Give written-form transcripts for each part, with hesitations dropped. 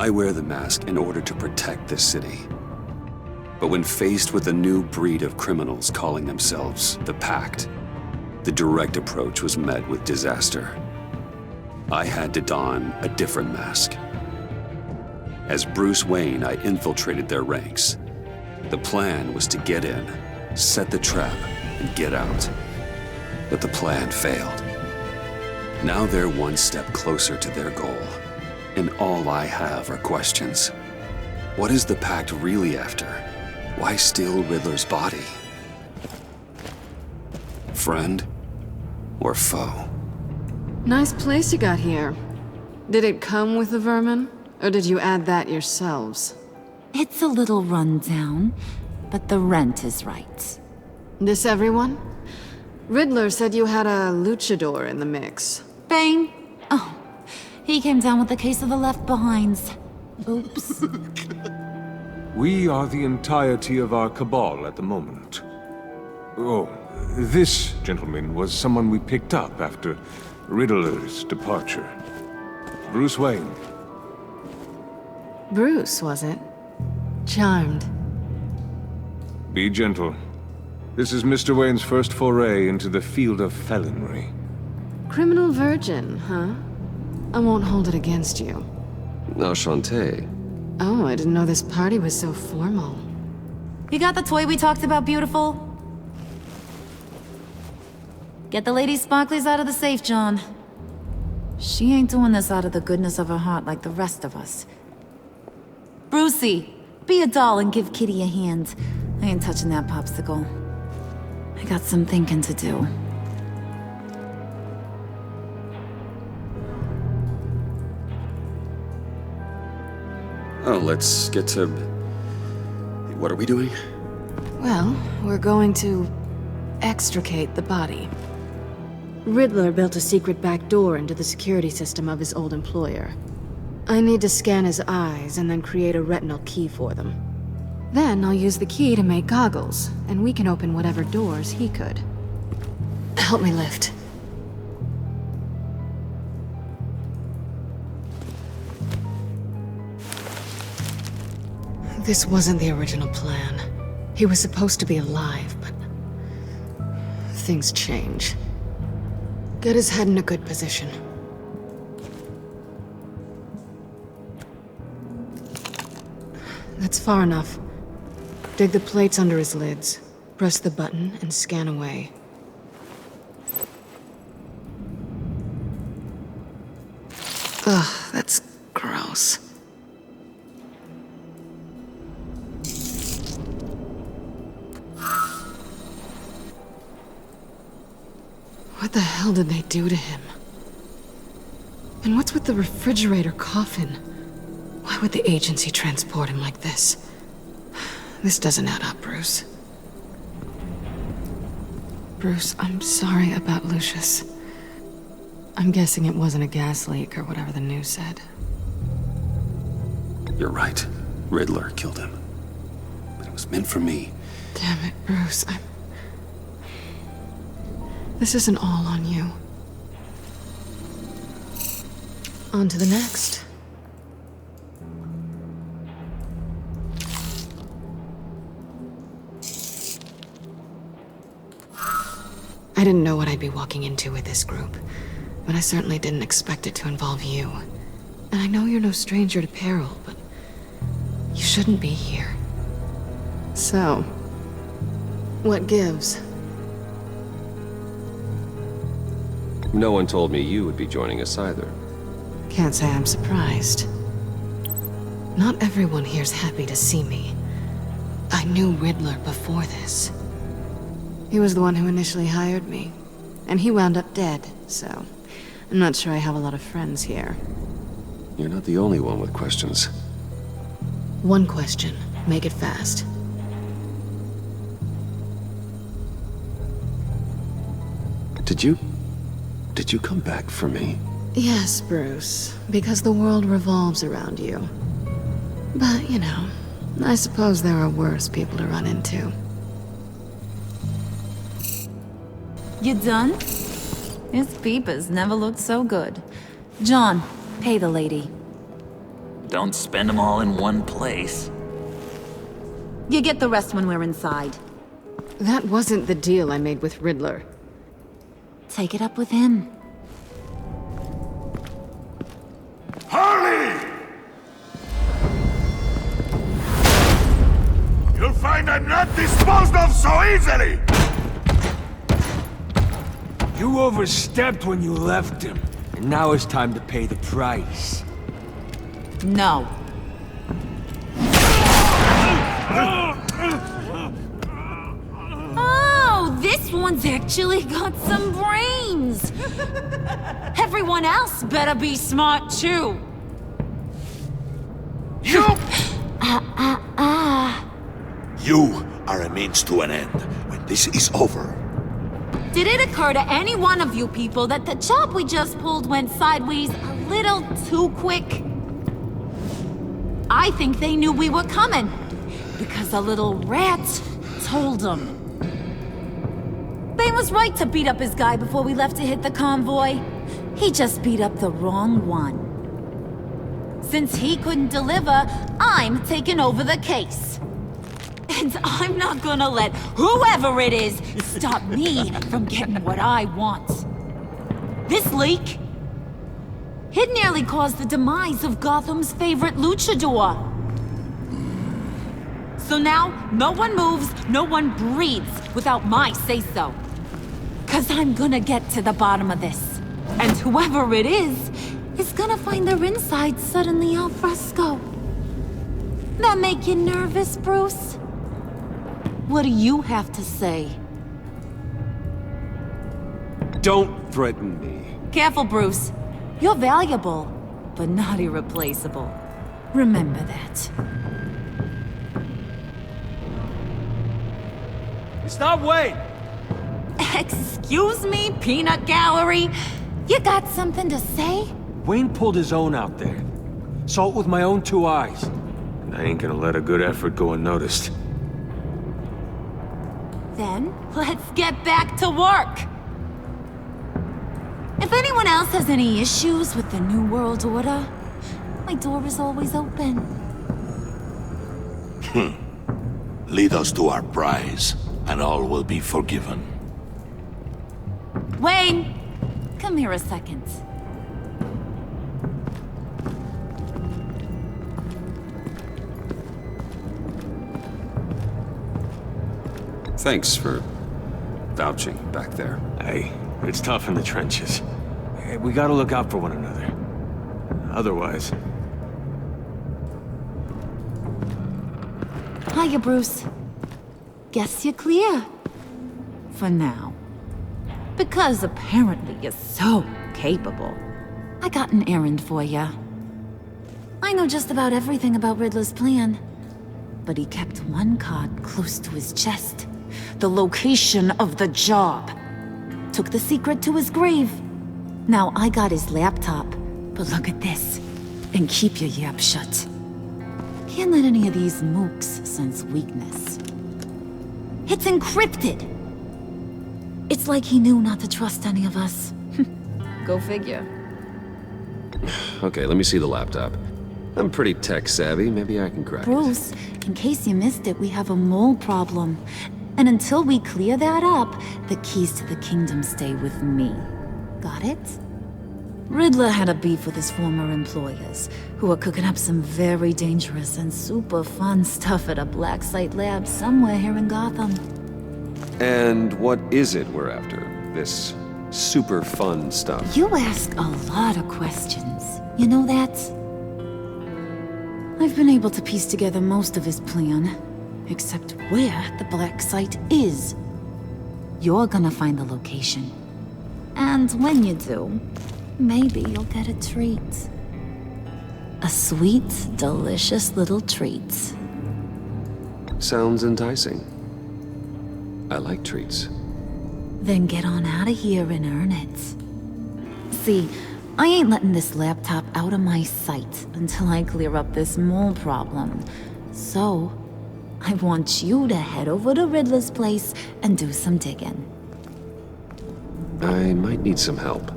I wear the mask in order to protect this city. But when faced with a new breed of criminals calling themselves the Pact, the direct approach was met with disaster. I had to don a different mask. As Bruce Wayne, I infiltrated their ranks. The plan was to get in, set the trap, and get out. But the plan failed. Now they're one step closer to their goal, and all I have are questions. What is the Pact really after? Why steal Riddler's body? Friend or foe? Nice place you got here. Did it come with the vermin, or did you add that yourselves? It's a little run down, but the rent is right. This everyone? Riddler said you had a luchador in the mix. Bane? Oh, he came down with a case of the left behinds. Oops. We are the entirety of our cabal at the moment. Oh, this gentleman was someone we picked up after Riddler's departure. Bruce Wayne. Bruce, was it? Charmed. Be gentle. This is Mr. Wayne's first foray into the field of felonry. Criminal virgin, huh? I won't hold it against you. Enchanté. Oh, I didn't know this party was so formal. You got the toy we talked about, beautiful? Get the lady sparklies out of the safe, John. She ain't doing this out of the goodness of her heart like the rest of us. Brucey, be a doll and give Kitty a hand. I ain't touching that popsicle. I got some thinking to do. Oh, let's get to... What are we doing? Well, we're going to extricate the body. Riddler built a secret back door into the security system of his old employer. I need to scan his eyes and then create a retinal key for them. Then I'll use the key to make goggles, and we can open whatever doors he could. Help me lift. This wasn't the original plan. He was supposed to be alive, but things change. Get his head in a good position. That's far enough. Dig the plates under his lids, press the button, and scan away. Ugh, that's gross. What the hell did they do to him? And what's with the refrigerator coffin? Why would the agency transport him like this? This doesn't add up, Bruce. Bruce, I'm sorry about Lucius. I'm guessing it wasn't a gas leak or whatever the news said. You're right. Riddler killed him. But it was meant for me. Damn it, Bruce. This isn't all on you. On to the next. I didn't know what I'd be walking into with this group, but I certainly didn't expect it to involve you. And I know you're no stranger to peril, but you shouldn't be here. So, what gives? No one told me you would be joining us either. Can't say I'm surprised. Not everyone here's happy to see me. I knew Riddler before this. He was the one who initially hired me, and he wound up dead, so I'm not sure I have a lot of friends here. You're not the only one with questions. One question. Make it fast. Did you come back for me? Yes, Bruce, because the world revolves around you. But, you know, I suppose there are worse people to run into. You done? His peepers never looked so good. John, pay the lady. don't spend them all in one place. You get the rest when we're inside. That wasn't the deal I made with Riddler. Take it up with him. Harley! You'll find I'm not disposed of so easily! You overstepped when you left him, and now it's time to pay the price. No. Oh, this one's actually got some brains. Everyone else better be smart too. You! You are a means to an end. When this is over, Did it occur to any one of you people that the job we just pulled went sideways a little too quick? I think they knew we were coming, because a little rat told them. Bane was right to beat up his guy before we left to hit the convoy. He just beat up the wrong one. Since he couldn't deliver, I'm taking over the case. And I'm not gonna let whoever it is stop me from getting what I want. This leak, it nearly caused the demise of Gotham's favorite luchador. So now, no one moves, no one breathes without my say-so. 'Cause I'm gonna get to the bottom of this. And whoever it is gonna find their insides suddenly al fresco. That make you nervous, Bruce? What do you have to say? Don't threaten me. Careful, Bruce. You're valuable, but not irreplaceable. Remember that. It's not Wayne! Excuse me, peanut gallery? You got something to say? Wayne pulled his own out there. Saw it with my own 2 eyes. I ain't gonna let a good effort go unnoticed. Then, let's get back to work. If anyone else has any issues with the New World Order, my door is always open. lead us to our prize, and all will be forgiven. Wayne, come here a second. Thanks for vouching back there. Hey, it's tough in the trenches. Hey, we gotta look out for one another. Otherwise... Hiya, Bruce. Guess you're clear. For now. Because apparently you're so capable. I got an errand for ya. I know just about everything about Riddler's plan. But he kept one card close to his chest. The location of the job. Took the secret to his grave. Now I got his laptop. But look at this. And keep your yap shut. Can't let any of these mooks sense weakness. It's encrypted! It's like he knew not to trust any of us. Go figure. Okay, let me see the laptop. I'm pretty tech-savvy. Maybe I can crack it. Bruce, in case you missed it, we have a mole problem. And until we clear that up, the keys to the kingdom stay with me. Got it? Riddler had a beef with his former employers, who were cooking up some very dangerous and super fun stuff at a black site lab somewhere here in Gotham. And what is it we're after? This super fun stuff? You ask a lot of questions. You know that? I've been able to piece together most of his plan, except where the black site is. You're gonna find the location. And when you do, maybe you'll get a treat. A sweet, delicious little treat. Sounds enticing. I like treats. Then get on out of here and earn it. See, I ain't letting this laptop out of my sight until I clear up this mole problem. So, I want you to head over to Riddler's place and do some digging. I might need some help.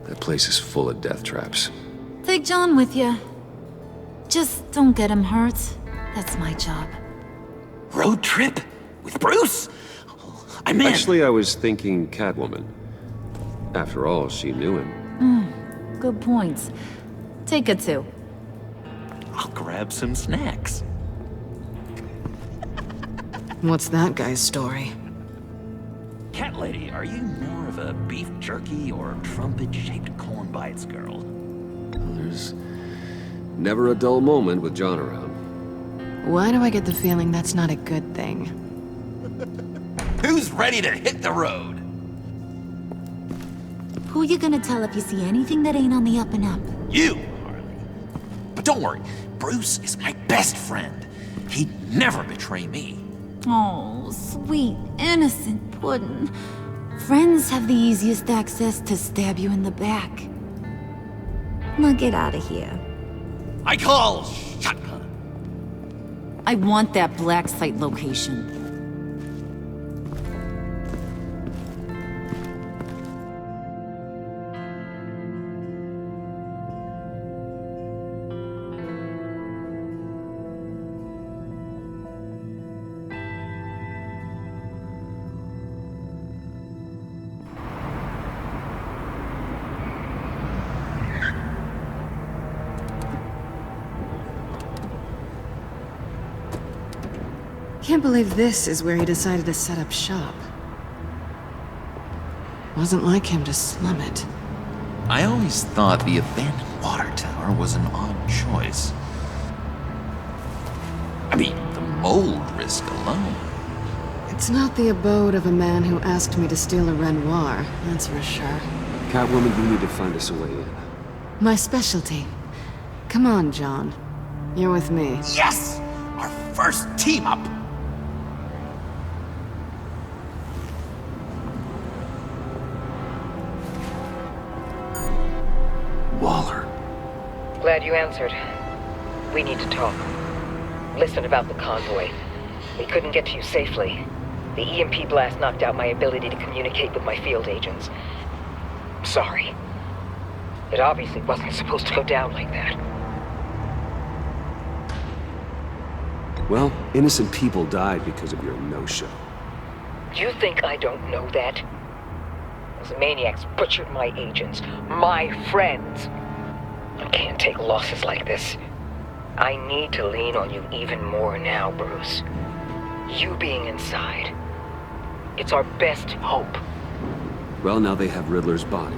That place is full of death traps. Take John with you. Just don't get him hurt. That's my job. Road trip? With Bruce? I'm in. Actually, I was thinking Catwoman. After all, she knew him. Good points. Take it too. I'll grab some snacks. What's that guy's story? Cat lady, are you more of a beef jerky or trumpet-shaped corn bites girl? There's never a dull moment with John around. Why do I get the feeling that's not a good thing? Who's ready to hit the road? Who you gonna tell if you see anything that ain't on the up and up? You, Harley. But don't worry, Bruce is my best friend. He'd never betray me. Oh, sweet, innocent puddin'. Friends have the easiest access to stab you in the back. Now get out of here. I call shotgun. I want that black site location. Can't believe this is where he decided to set up shop. Wasn't like him to slum it. I always thought the abandoned water tower was an odd choice. I mean, the mold risk alone. It's not the abode of a man who asked me to steal a Renoir, that's for sure. Catwoman, you need to find us a way in. My specialty. Come on, John. You're with me. Yes! Our first team up! Waller. Glad you answered. We need to talk. Listen about the convoy. We couldn't get to you safely. The EMP blast knocked out my ability to communicate with my field agents. Sorry. It obviously wasn't supposed to go down like that. Well, innocent people died because of your no-show. You think I don't know that? Those maniacs butchered my agents, my friends. I can't take losses like this. I need to lean on you even more now, Bruce. You being inside. It's our best hope. Well, now they have Riddler's body.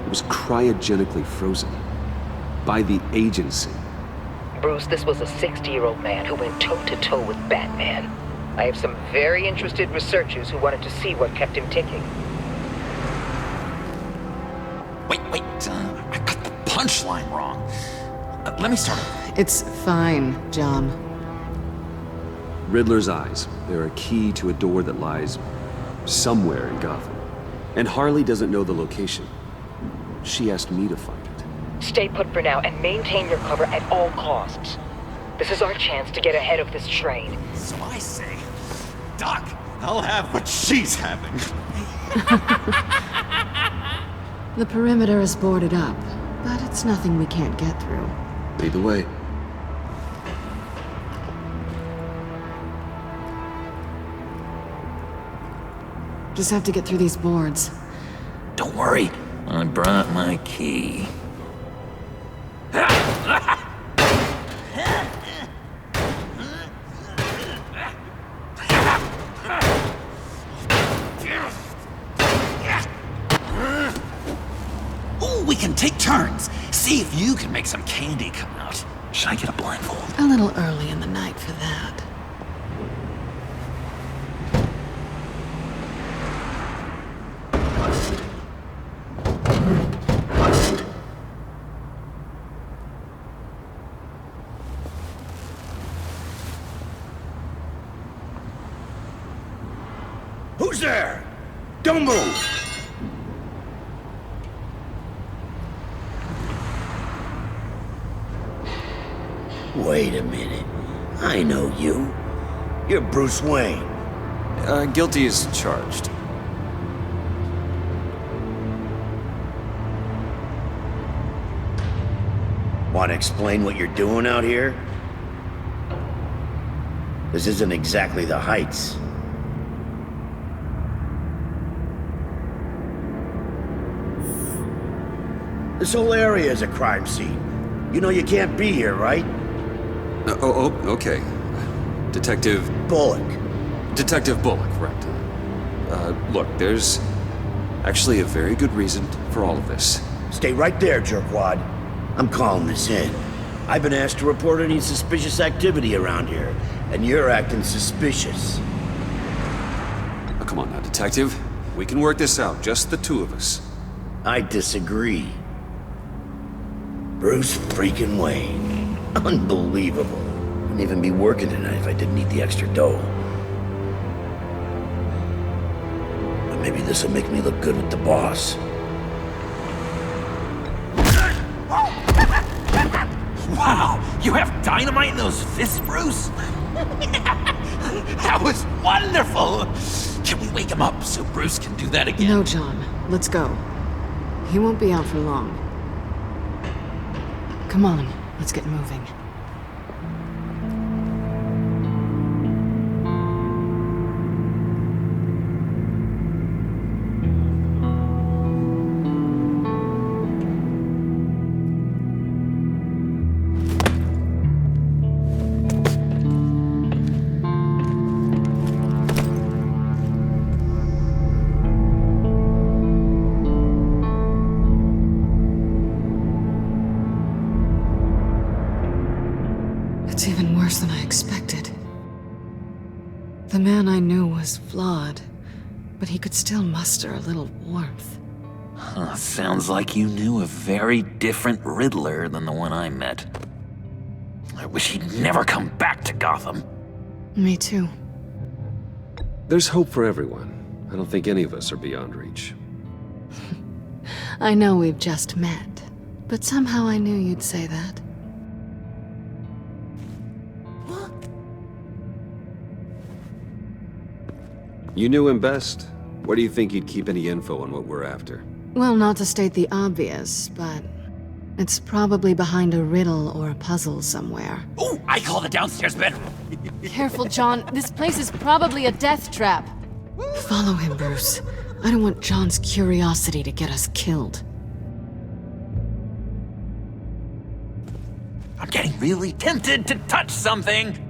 It was cryogenically frozen. By the agency. Bruce, this was a 60-year-old man who went toe-to-toe with Batman. I have some very interested researchers who wanted to see what kept him ticking. Wait, I got the punchline wrong. Let me start over. It's fine, John. Riddler's eyes. They're a key to a door that lies somewhere in Gotham. And Harley doesn't know the location. She asked me to find it. Stay put for now and maintain your cover at all costs. This is our chance to get ahead of this train. So I say, Doc, I'll have what she's having. The perimeter is boarded up, but it's nothing we can't get through. Lead the way. Just have to get through these boards. Don't worry, I brought my key. Ooh, we can take turns. See if you can make some candy come out. Should I get a blindfold? A little early in the night for that. Who's there? Don't move! Wait a minute. I know you. You're Bruce Wayne. Guilty as charged. Want to explain what you're doing out here? This isn't exactly the Heights. This whole area is a crime scene. You know you can't be here, right? Okay. Detective Bullock. Detective Bullock, right. Look, there's actually a very good reason for all of this. Stay right there, jerkwad. I'm calling this in. I've been asked to report any suspicious activity around here, and you're acting suspicious. Oh, come on now, Detective. We can work this out, just the two of us. I disagree. Bruce freaking Wayne. Unbelievable. Wouldn't even be working tonight if I didn't need the extra dough. But maybe this'll make me look good with the boss. Wow, you have dynamite in those fists, Bruce? That was wonderful! Can we wake him up so Bruce can do that again? No, John. Let's go. He won't be out for long. Come on, let's get moving. It's even worse than I expected. The man I knew was flawed, but he could still muster a little warmth. Huh, sounds like you knew a very different Riddler than the one I met. I wish he'd never come back to Gotham. Me too. There's hope for everyone. I don't think any of us are beyond reach. I know we've just met, but somehow I knew you'd say that. You knew him best. Where do you think he'd keep any info on what we're after? Well, not to state the obvious, but it's probably behind a riddle or a puzzle somewhere. Oh, I call the downstairs bedroom. Careful, John. This place is probably a death trap. Follow him, Bruce. I don't want John's curiosity to get us killed. I'm getting really tempted to touch something.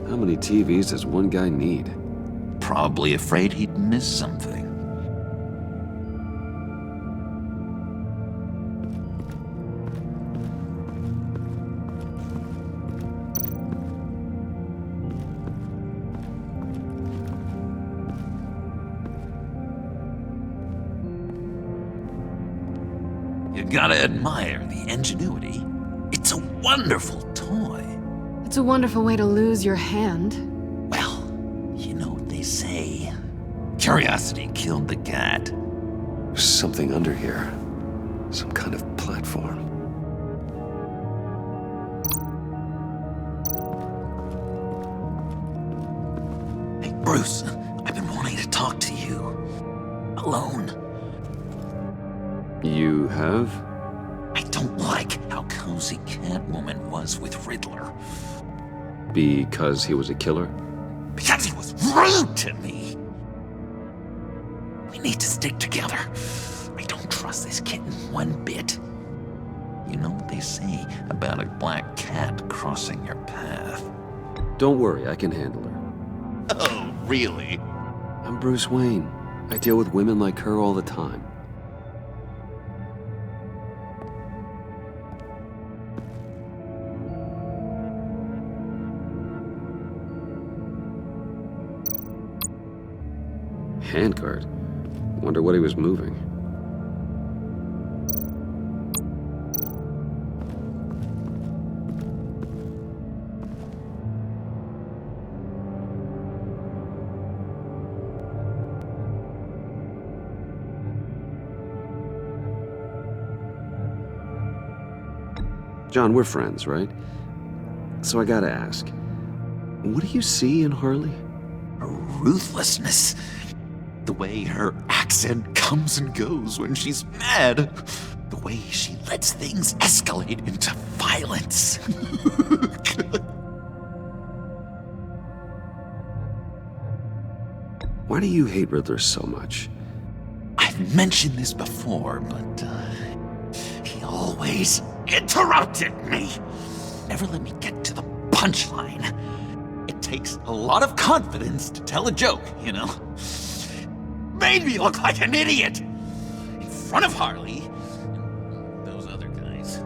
How many TVs does one guy need? Probably afraid he'd miss something. You gotta admire the ingenuity. It's a wonderful toy. It's a wonderful way to lose your hand. Well, you know what they say. Curiosity killed the cat. There's something under here. Some kind of platform. Hey, Bruce, I've been wanting to talk to you. Alone. You have? I don't like how cozy Catwoman was with Riddler. Because he was a killer? Because he was rude to me. We need to stick together. I don't trust this kitten one bit. You know what they say about a black cat crossing your path? Don't worry, I can handle her. Oh, really? I'm Bruce Wayne. I deal with women like her all the time. Handcart. Wonder what he was moving. John, we're friends, right? So I gotta ask. What do you see in Harley? Her ruthlessness. The way her accent comes and goes when she's mad. The way she lets things escalate into violence. Why do you hate Riddler so much? I've mentioned this before, but he always interrupted me. Never let me get to the punchline. It takes a lot of confidence to tell a joke, you know? Made me look like an idiot in front of Harley and those other guys.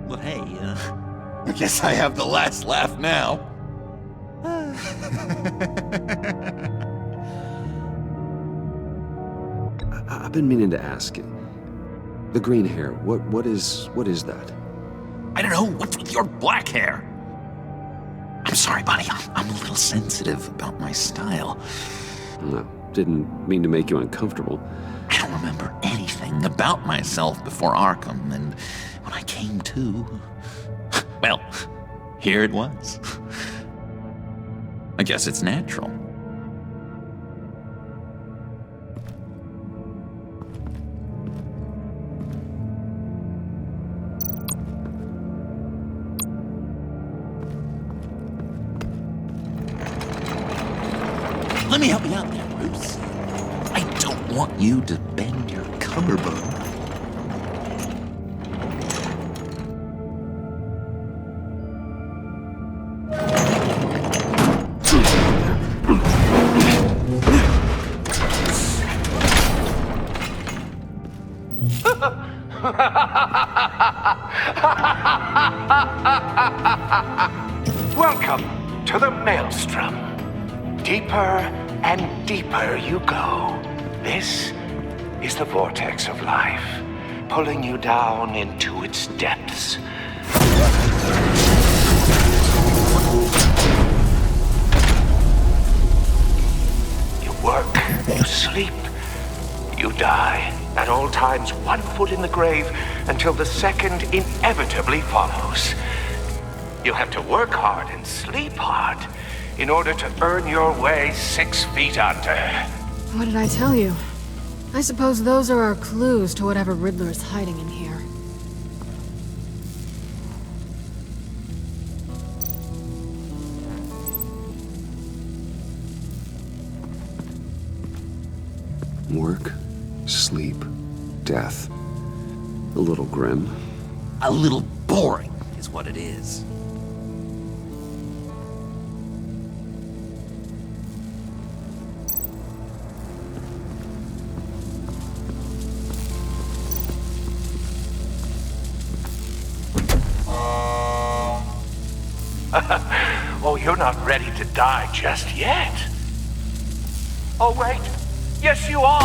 But hey, I guess I have the last laugh now. I've been meaning to ask you. The green hair, what is that? I don't know, what's with your black hair? I'm sorry, buddy, I'm a little sensitive about my style. No, didn't mean to make you uncomfortable. I don't remember anything about myself before Arkham, and when I came to, well, here it was. I guess it's natural. Let me help you out there, Bruce. I don't want you to bend your collarbone. Welcome to the Maelstrom. Deeper and deeper you go. This is the vortex of life, pulling you down into its depths. You work, you sleep, you die. At all times, 1 foot in the grave until the second inevitably follows. You'll have to work hard and sleep hard in order to earn your way 6 feet under. What did I tell you? I suppose those are our clues to whatever Riddler is hiding in here. Work, sleep, death. A little grim. A little boring is what it is. Oh, you're not ready to die just yet. Oh, wait. Yes, you are.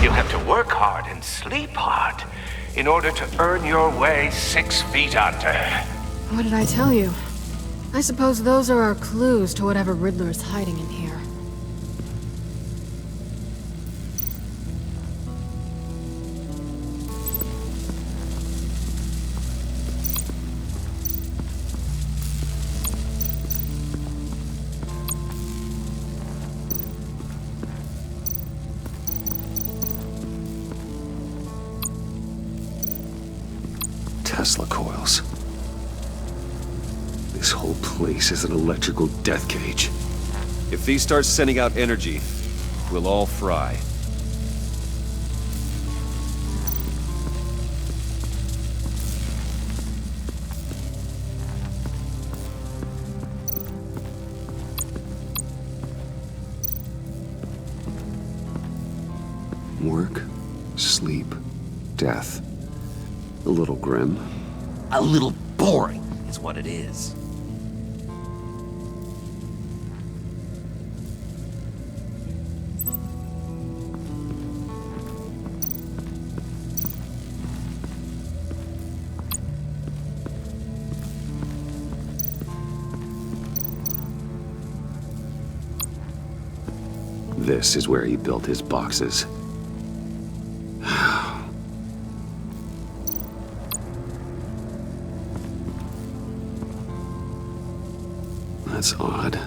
You'll have to work hard and sleep hard in order to earn your way 6 feet under. What did I tell you? I suppose those are our clues to whatever Riddler is hiding in here. Tesla coils. This whole place is an electrical death cage. If these start sending out energy, we'll all fry. Work, sleep, death. A little grim. A little boring is what it is. This is where he built his boxes. That's odd.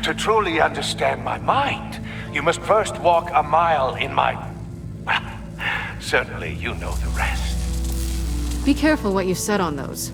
To truly understand my mind, you must first walk a mile in my... Well, certainly you know the rest. Be careful what you said on those.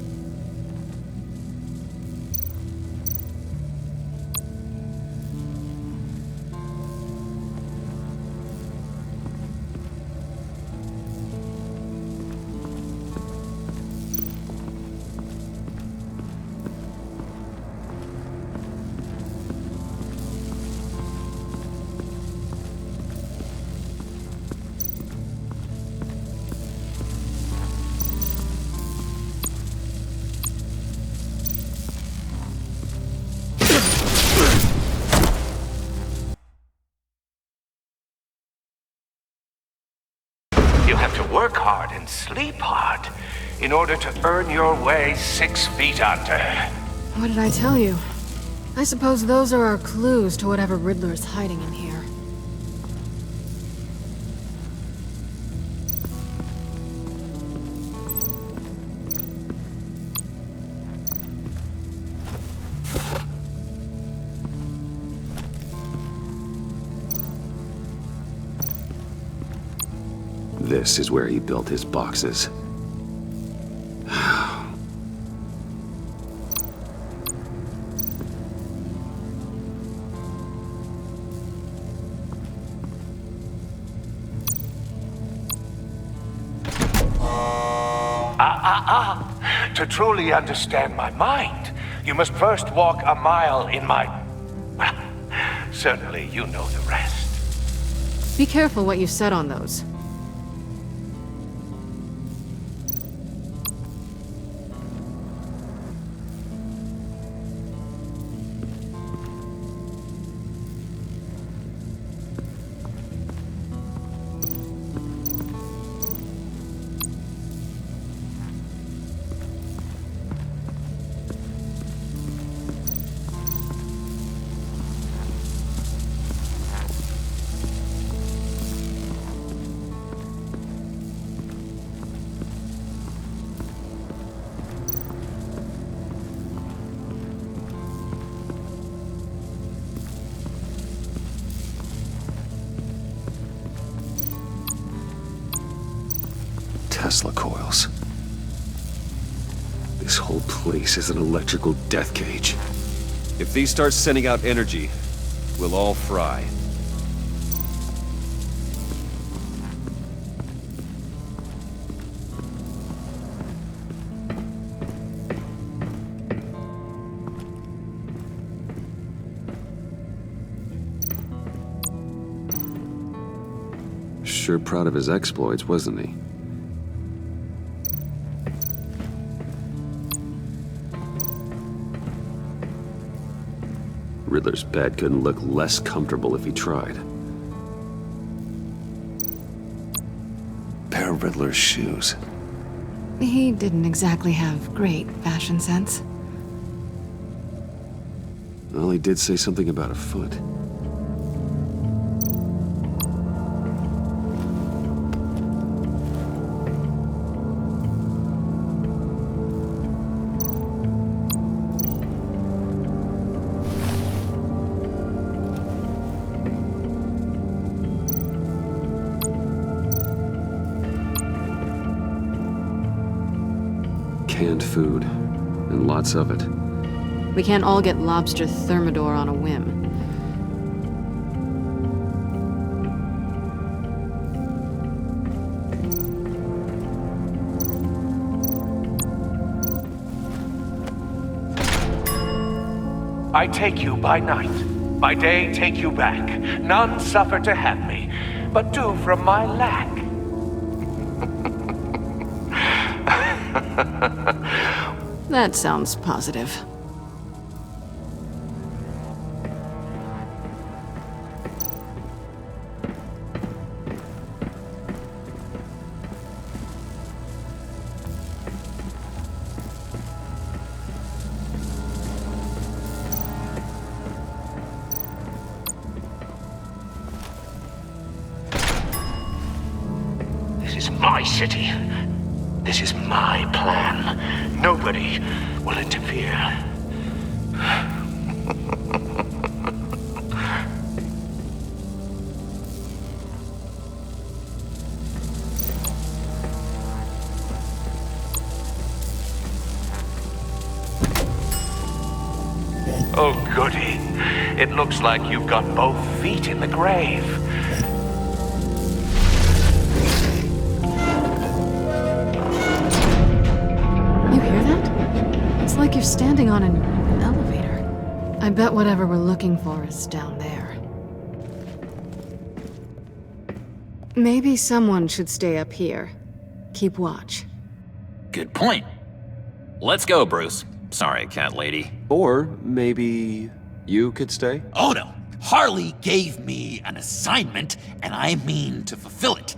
You have to work hard and sleep hard in order to earn your way 6 feet under. What did I tell you? I suppose those are our clues to whatever Riddler is hiding in here. This is where he built his boxes. To truly understand my mind, you must first walk a mile in my... Well, certainly you know the rest. Be careful what you said on those. Tesla coils. This whole place is an electrical death cage. If these start sending out energy, we'll all fry. Sure proud of his exploits, wasn't he? Riddler's bed couldn't look less comfortable if he tried. Pair of Riddler's shoes. He didn't exactly have great fashion sense. Well, he did say something about a foot. Canned food, and lots of it. We can't all get lobster thermidor on a whim. I take you by night, by day take you back. None suffer to have me, but do from my lack. That sounds positive. This is my city. This is my plan. Nobody will interfere. Oh, goody. It looks like you've got both feet in the grave. You hear that? It's like you're standing on an elevator. I bet whatever we're looking for is down there. Maybe someone should stay up here. Keep watch. Good point. Let's go, Bruce. Sorry, cat lady. Or maybe you could stay? Oh no. Harley gave me an assignment, and I mean to fulfill it.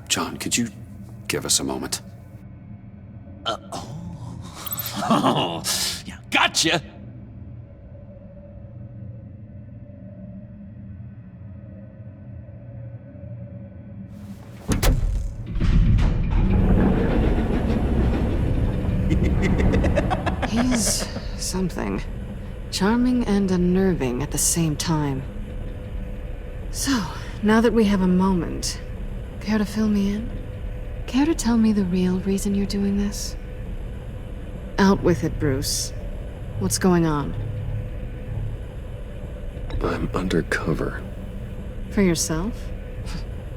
John, could you give us a moment? Oh, yeah, gotcha. He's something. Charming and unnerving at the same time. So, now that we have a moment, care to fill me in? Care to tell me the real reason you're doing this? Out with it, Bruce. What's going on? I'm undercover. For yourself?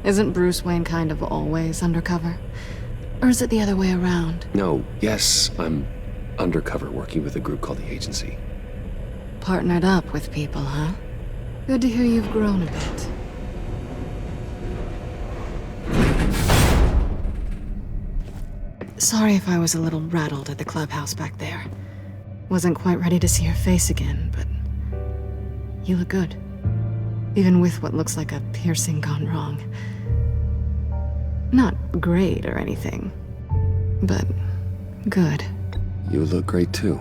Isn't Bruce Wayne kind of always undercover? Or is it the other way around? No, yes, I'm undercover working with a group called the Agency. Partnered up with people, huh? Good to hear you've grown a bit. Sorry if I was a little rattled at the clubhouse back there. Wasn't quite ready to see your face again, but you look good. Even with what looks like a piercing gone wrong. Not great or anything, but good. You look great too.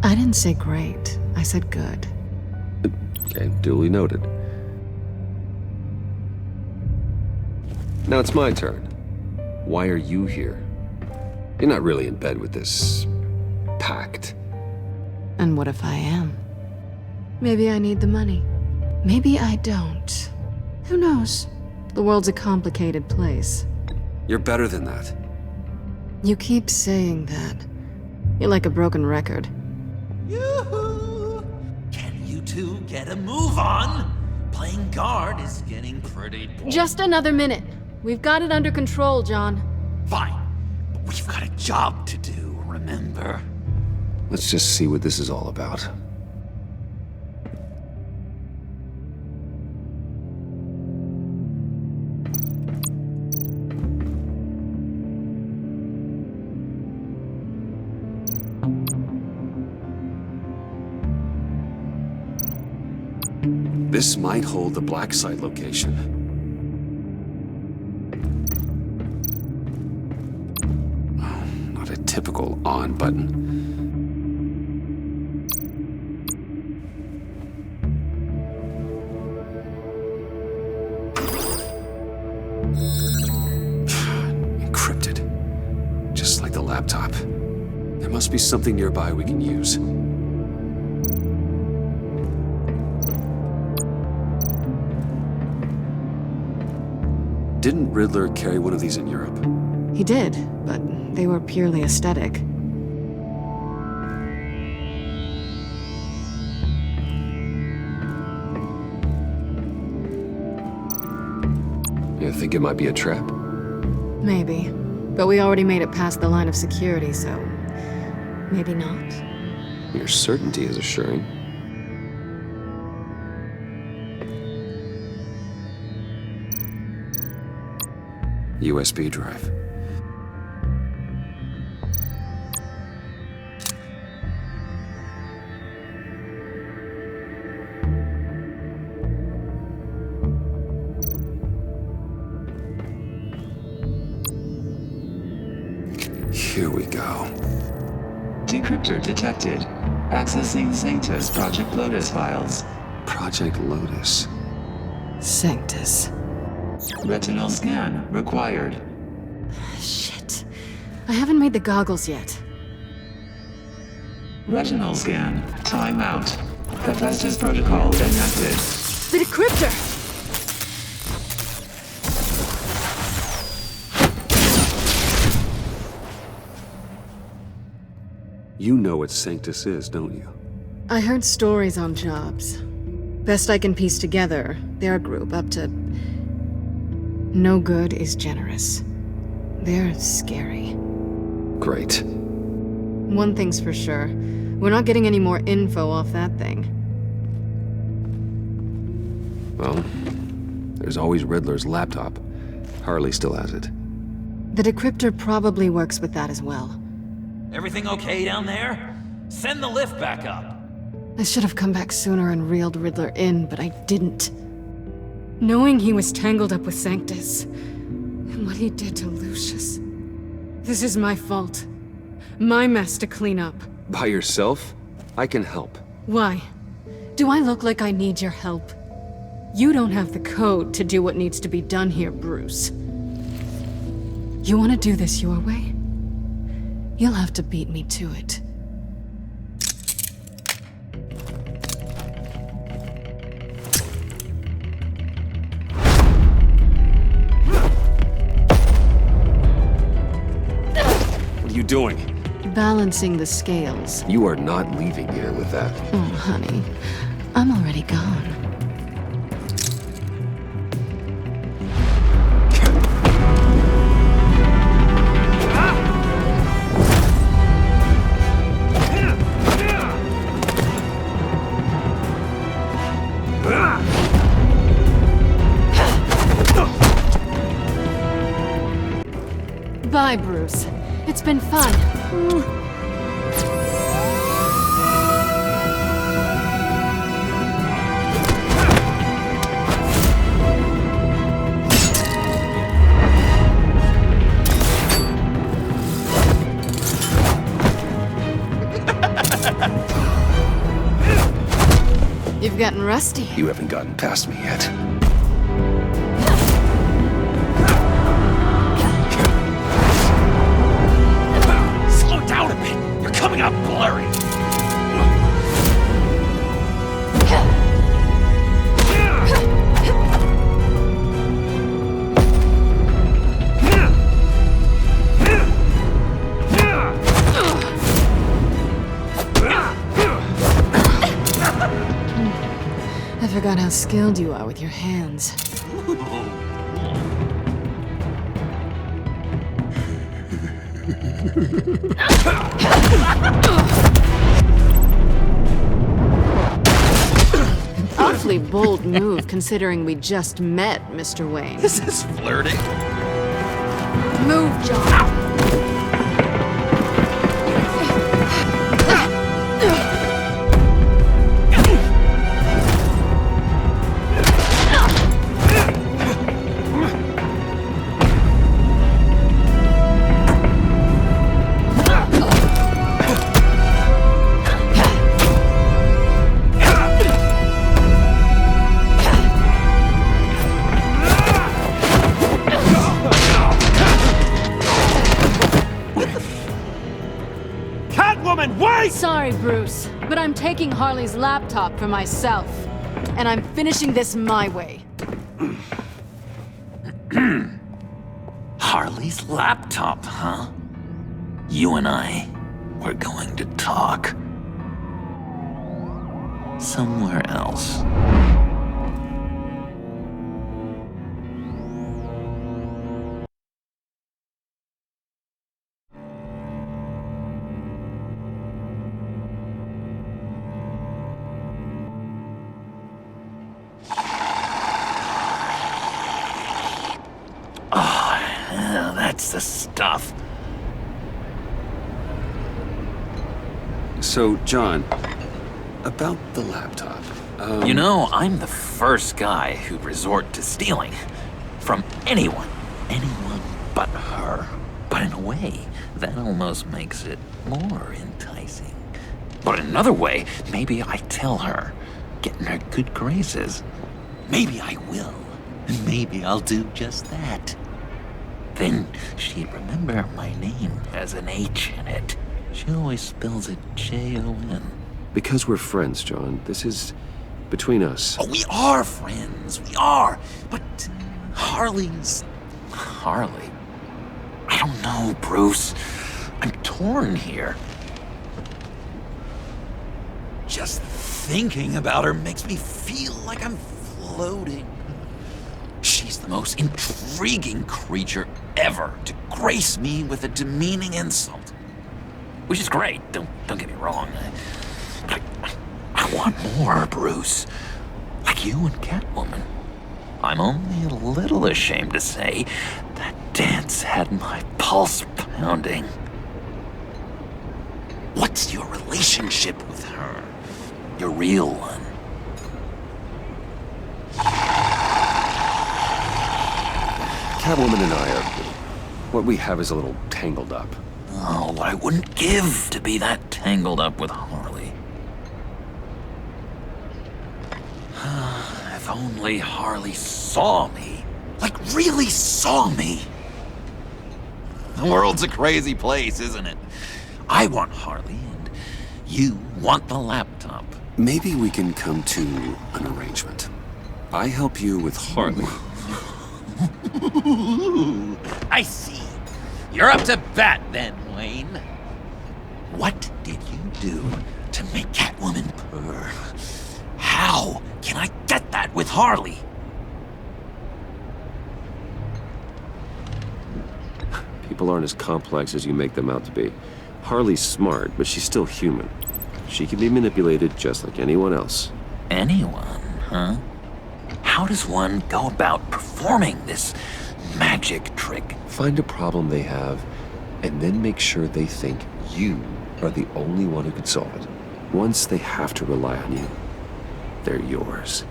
I didn't say great, I said good. Okay, duly noted. Now it's my turn. Why are you here? You're not really in bed with this pact. And what if I am? Maybe I need the money. Maybe I don't. Who knows? The world's a complicated place. You're better than that. You keep saying that. You're like a broken record. Yoo-hoo! Can you two get a move on? Playing guard is getting pretty boring. Just another minute. We've got it under control, John. Fine. But we've got a job to do, remember? Let's just see what this is all about. This might hold the black site location. Oh, not a typical on button. Encrypted. Just like the laptop. There must be something nearby we can use. Didn't Riddler carry one of these in Europe? He did, but they were purely aesthetic. You think it might be a trap? Maybe. But we already made it past the line of security, so maybe not. Your certainty is assuring. USB drive. Here we go. Decryptor detected. Accessing Sanctus Project Lotus files. Project Lotus. Sanctus. Retinal scan required. Shit. I haven't made the goggles yet. Retinal scan. Timeout. Hephaestus protocol enacted. The decryptor! You know what Sanctus is, don't you? I heard stories on jobs. Best I can piece together, their group up to... No good is generous. They're scary. Great. One thing's for sure. We're not getting any more info off that thing. Well, there's always Riddler's laptop. Harley still has it. The decryptor probably works with that as well. Everything okay down there? Send the lift back up. I should have come back sooner and reeled Riddler in, but I didn't. Knowing he was tangled up with Sanctus, and what he did to Lucius. This is my fault. My mess to clean up. By yourself? I can help. Why? Do I look like I need your help? You don't have the code to do what needs to be done here, Bruce. You want to do this your way? You'll have to beat me to it. What are you doing? Balancing the scales. You are not leaving here with that. Oh, honey. I'm already gone. Bye, Bruce. It's been fun. You've gotten rusty. You haven't gotten past me yet. Slow down a bit. You're coming out blurry. I forgot how skilled you are with your hands. Awfully bold move considering we just met, Mr. Wayne. This is flirting. Move, John. Sorry, Bruce, but I'm taking Harley's laptop for myself. And I'm finishing this my way. Harley's laptop, huh? You and I, we're going to talk. Somewhere else. That's the stuff. So, John, about the laptop. You know, I'm the first guy who'd resort to stealing. From anyone. Anyone but her. But in a way, that almost makes it more enticing. But in another way, maybe I tell her, get in her good graces. Maybe I will. And maybe I'll do just that. Then she'd remember my name has an H in it. She always spells it Jon. Because we're friends, John. This is between us. Oh, we are friends. We are. But Harley's... Harley? I don't know, Bruce. I'm torn here. Just thinking about her makes me feel like I'm floating. She's the most intriguing creature ever to grace me with a demeaning insult. Which is great, don't get me wrong. But I want more, Bruce. Like you and Catwoman. I'm only a little ashamed to say that dance had my pulse pounding. What's your relationship with her? Your real one? Catwoman and I are... what we have is a little tangled up. Oh, what I wouldn't give to be that tangled up with Harley. If only Harley saw me. Like, really saw me. The world's a crazy place, isn't it? I want Harley, and you want the laptop. Maybe we can come to an arrangement. I help you with Harley. I see. You're up to bat then, Wayne. What did you do to make Catwoman purr? How can I get that with Harley? People aren't as complex as you make them out to be. Harley's smart, but she's still human. She can be manipulated just like anyone else. Anyone, huh? How does one go about performing this magic trick? Find a problem they have, and then make sure they think you are the only one who can solve it. Once they have to rely on you, they're yours.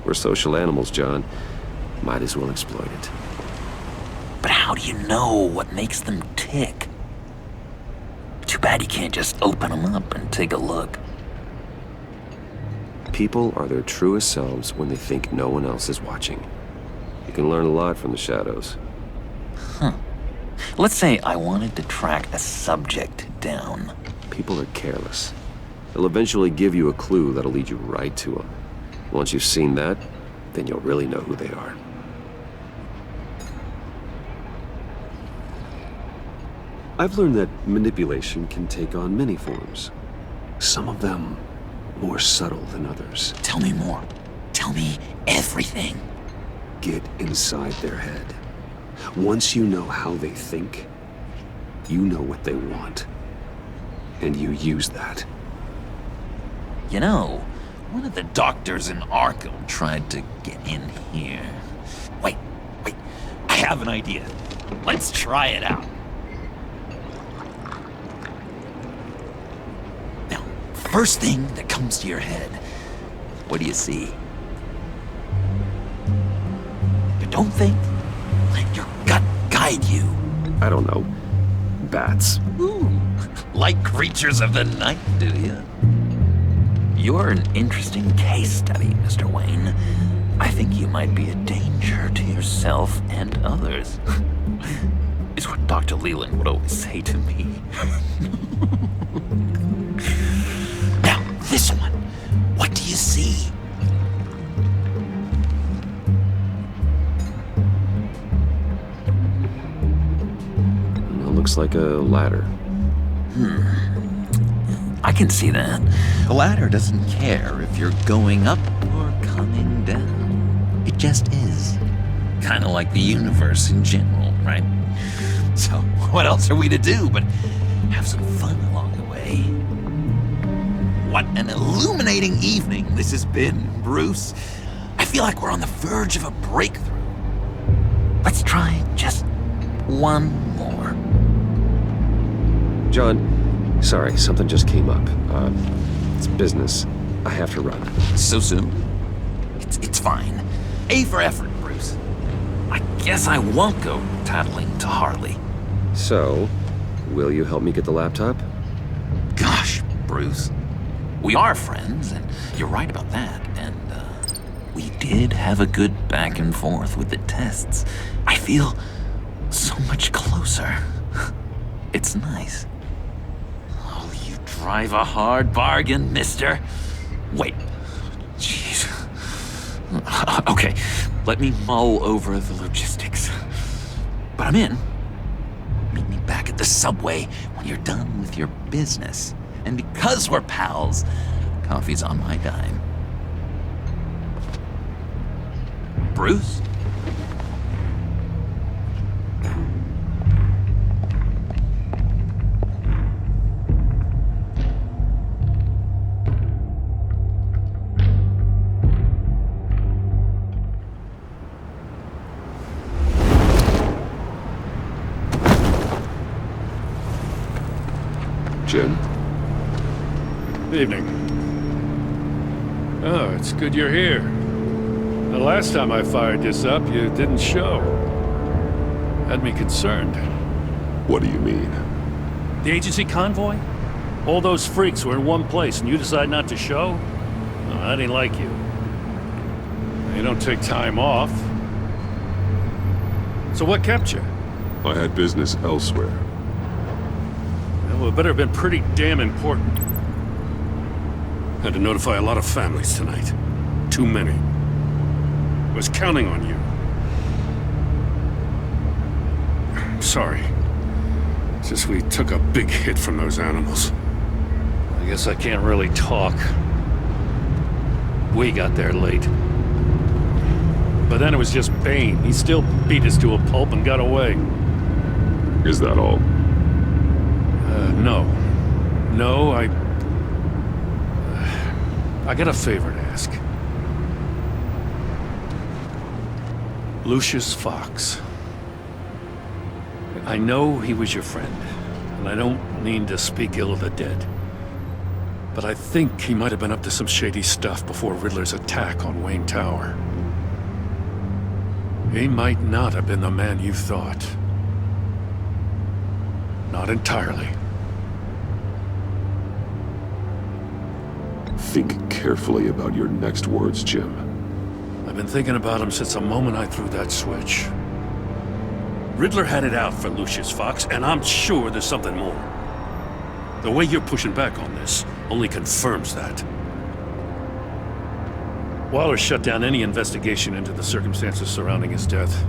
We're social animals, John. Might as well exploit it. But how do you know what makes them tick? Too bad you can't just open them up and take a look. People are their truest selves when they think no one else is watching. You can learn a lot from the shadows. Huh. Let's say I wanted to track a subject down. People are careless. They'll eventually give you a clue that'll lead you right to them. Once you've seen that, then you'll really know who they are. I've learned that manipulation can take on many forms. Some of them more subtle than others. Tell me more. Tell me everything. Get inside their head. Once you know how they think, you know what they want. And you use that. You know, one of the doctors in Arkham tried to get in here. Wait. I have an idea. Let's try it out. Now, first thing that comes to your head, what do you see? You don't think? Let your gut guide you. I don't know. Bats. Ooh, like creatures of the night, do you? You're an interesting case study, Mr. Wayne. I think you might be a danger to yourself and others. It's what Dr. Leland would always say to me. Now, this one. What do you see? It looks like a ladder. I can see that. The ladder doesn't care if you're going up or coming down. It just is. Kind of like the universe in general, right? So, what else are we to do but have some fun along the way? What an illuminating evening this has been, Bruce. I feel like we're on the verge of a breakthrough. Let's try just One more. John, sorry, something just came up. It's business. I have to run. So soon? It's fine. A for effort, Bruce. I guess I won't go tattling to Harley. So, will you help me get the laptop? Gosh, Bruce. We are friends, and you're right about that. And, we did have a good back and forth with the tests. I feel so much closer. It's nice. Oh, you drive a hard bargain, mister. Wait. Jeez. Okay, let me mull over the logistics. But I'm in. Meet me back at the subway when you're done with your business. And because we're pals, coffee's on my dime. Bruce? Jim? Evening. Oh, it's good you're here. The last time I fired this up, you didn't show. Had me concerned. What do you mean? The agency convoy? All those freaks were in one place and you decide not to show? No, I didn't like you. You don't take time off. So what kept you? I had business elsewhere. Well, it better have been pretty damn important. Had to notify a lot of families tonight. Too many. Was counting on you. I'm sorry. It's just we took a big hit from those animals. I guess I can't really talk. We got there late. But then it was just Bane. He still beat us to a pulp and got away. Is that all? No. No, I got a favor to ask. Lucius Fox. I know he was your friend, and I don't mean to speak ill of the dead. But I think he might have been up to some shady stuff before Riddler's attack on Wayne Tower. He might not have been the man you thought. Not entirely. Think carefully about your next words, Jim. I've been thinking about him since the moment I threw that switch. Riddler had it out for Lucius Fox, and I'm sure there's something more. The way you're pushing back on this only confirms that. Waller shut down any investigation into the circumstances surrounding his death.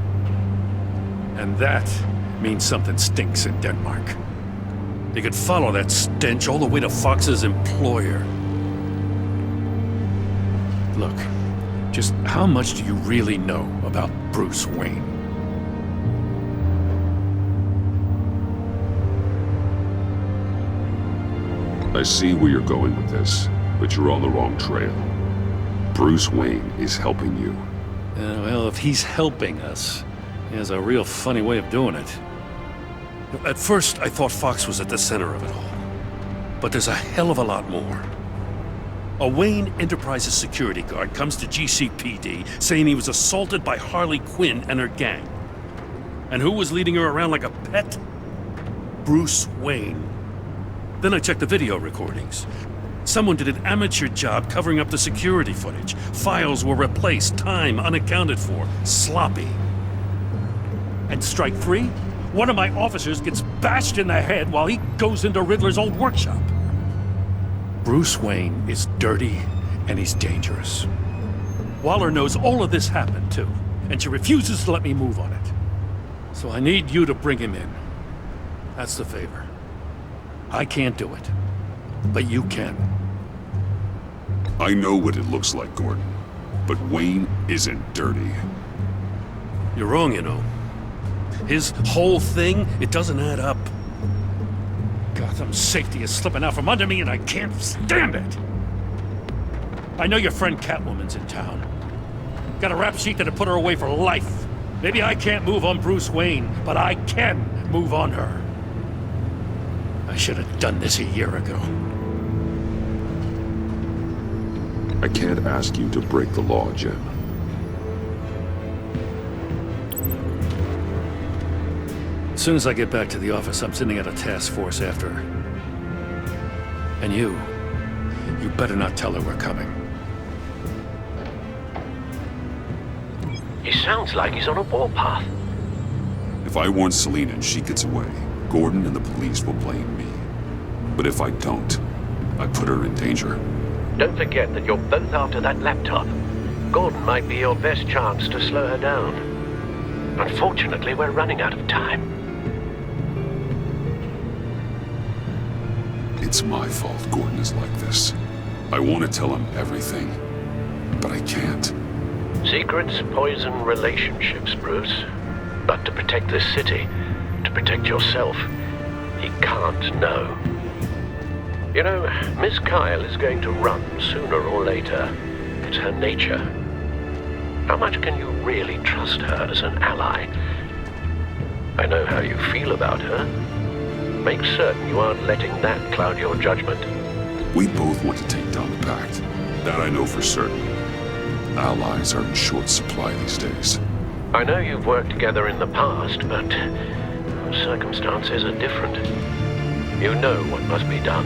And that means something stinks in Denmark. You could follow that stench all the way to Fox's employer. Look, just how much do you really know about Bruce Wayne? I see where you're going with this, but you're on the wrong trail. Bruce Wayne is helping you. Well, if he's helping us, he has a real funny way of doing it. At first, I thought Fox was at the center of it all. But there's a hell of a lot more. A Wayne Enterprises security guard comes to GCPD saying he was assaulted by Harley Quinn and her gang. And who was leading her around like a pet? Bruce Wayne. Then I checked the video recordings. Someone did an amateur job covering up the security footage. Files were replaced, time unaccounted for, sloppy. And strike three? One of my officers gets bashed in the head while he goes into Riddler's old workshop. Bruce Wayne is dirty and he's dangerous. Waller knows all of this happened too, and she refuses to let me move on it. So I need you to bring him in. That's the favor. I can't do it, but you can. I know what it looks like, Gordon, but Wayne isn't dirty. You're wrong, you know. His whole thing, it doesn't add up. Gotham's safety is slipping out from under me and I can't stand it. I know your friend Catwoman's in town. Got a rap sheet that'd put her away for life Maybe I can't move on Bruce Wayne, but I can move on her. I should have done this a year ago. I can't ask you to break the law, Jim. As soon as I get back to the office, I'm sending out a task force after her. And you better not tell her we're coming. He sounds like he's on a warpath. If I warn Selina and she gets away, Gordon and the police will blame me. But if I don't, I put her in danger. Don't forget that you're both after that laptop. Gordon might be your best chance to slow her down. Unfortunately, we're running out of time. It's my fault Gordon is like this. I want to tell him everything, but I can't. Secrets poison relationships, Bruce. But to protect this city, to protect yourself, he can't know. You know, Miss Kyle is going to run sooner or later. It's her nature. How much can you really trust her as an ally? I know how you feel about her. Make certain you aren't letting that cloud your judgment. We both want to take down the Pact. That I know for certain. Allies are in short supply these days. I know you've worked together in the past, but circumstances are different. You know what must be done.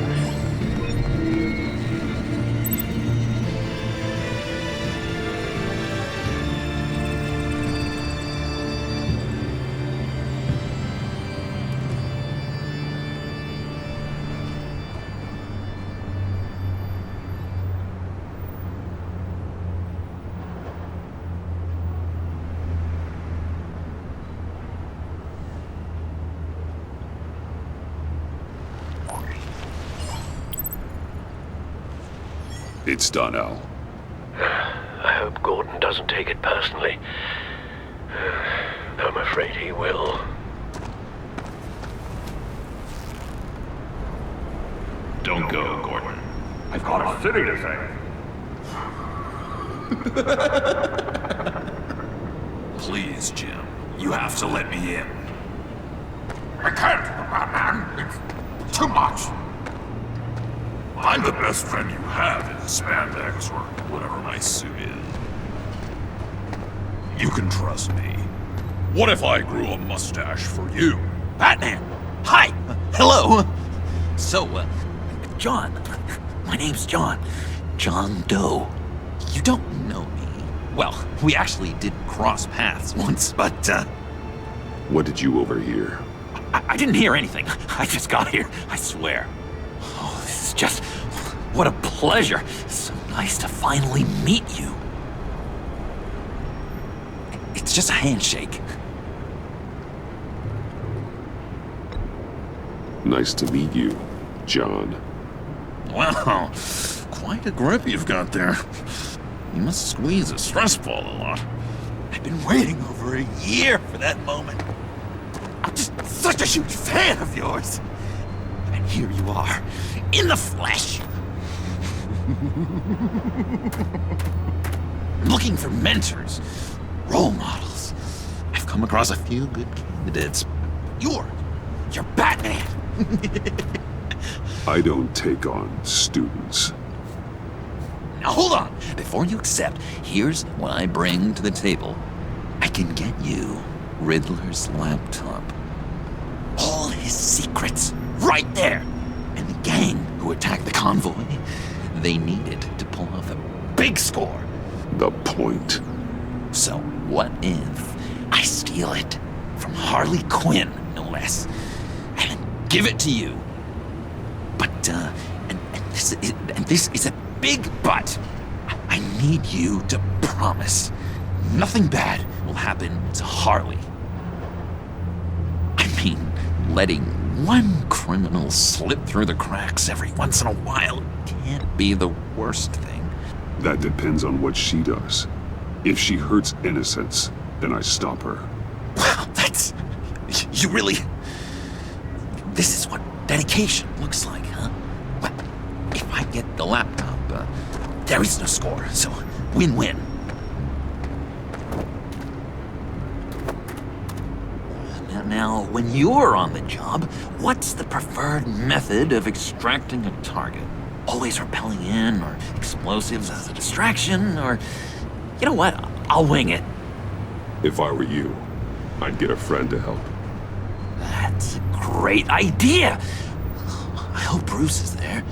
It's done, Al. I hope Gordon doesn't take it personally. I'm afraid he will. Don't go, Gordon. I've got a city to save. Please, Jim. You have to let me in. I can't, Batman. It's too much. I'm the best friend you have in the spandex or whatever my suit is. You can trust me. What if I grew a mustache for you? Batman! Hi! Hello! So, John. My name's John. John Doe. You don't know me. Well, we actually did cross paths once, but, What did you overhear? I didn't hear anything. I just got here, I swear. Oh, this is just... what a pleasure. It's so nice to finally meet you. It's just a handshake. Nice to meet you, John. Wow, quite a grip you've got there. You must squeeze a stress ball a lot. I've been waiting over a year for that moment. I'm just such a huge fan of yours. And here you are, in the flesh. I'm looking for mentors, role models. I've come across a few good candidates. You're Batman. I don't take on students. Now hold on. Before you accept, here's what I bring to the table. I can get you Riddler's laptop. All his secrets, right there. And the gang who attacked the convoy, they needed to pull off a big score. The point. So what if I steal it from Harley Quinn, no less, and give it to you? But, and this is a big but. I need you to promise nothing bad will happen to Harley. I mean, letting one criminal slip through the cracks every once in a while can't be the worst thing. That depends on what she does. If she hurts innocents, then I stop her. Wow, that's... you really... This is what dedication looks like, huh? Well, if I get the laptop, there is no score, so win-win. Now, when you're on the job, what's the preferred method of extracting a target? Always rappelling in, or explosives as a distraction, or... You know what? I'll wing it. If I were you, I'd get a friend to help. That's a great idea! I hope Bruce is there.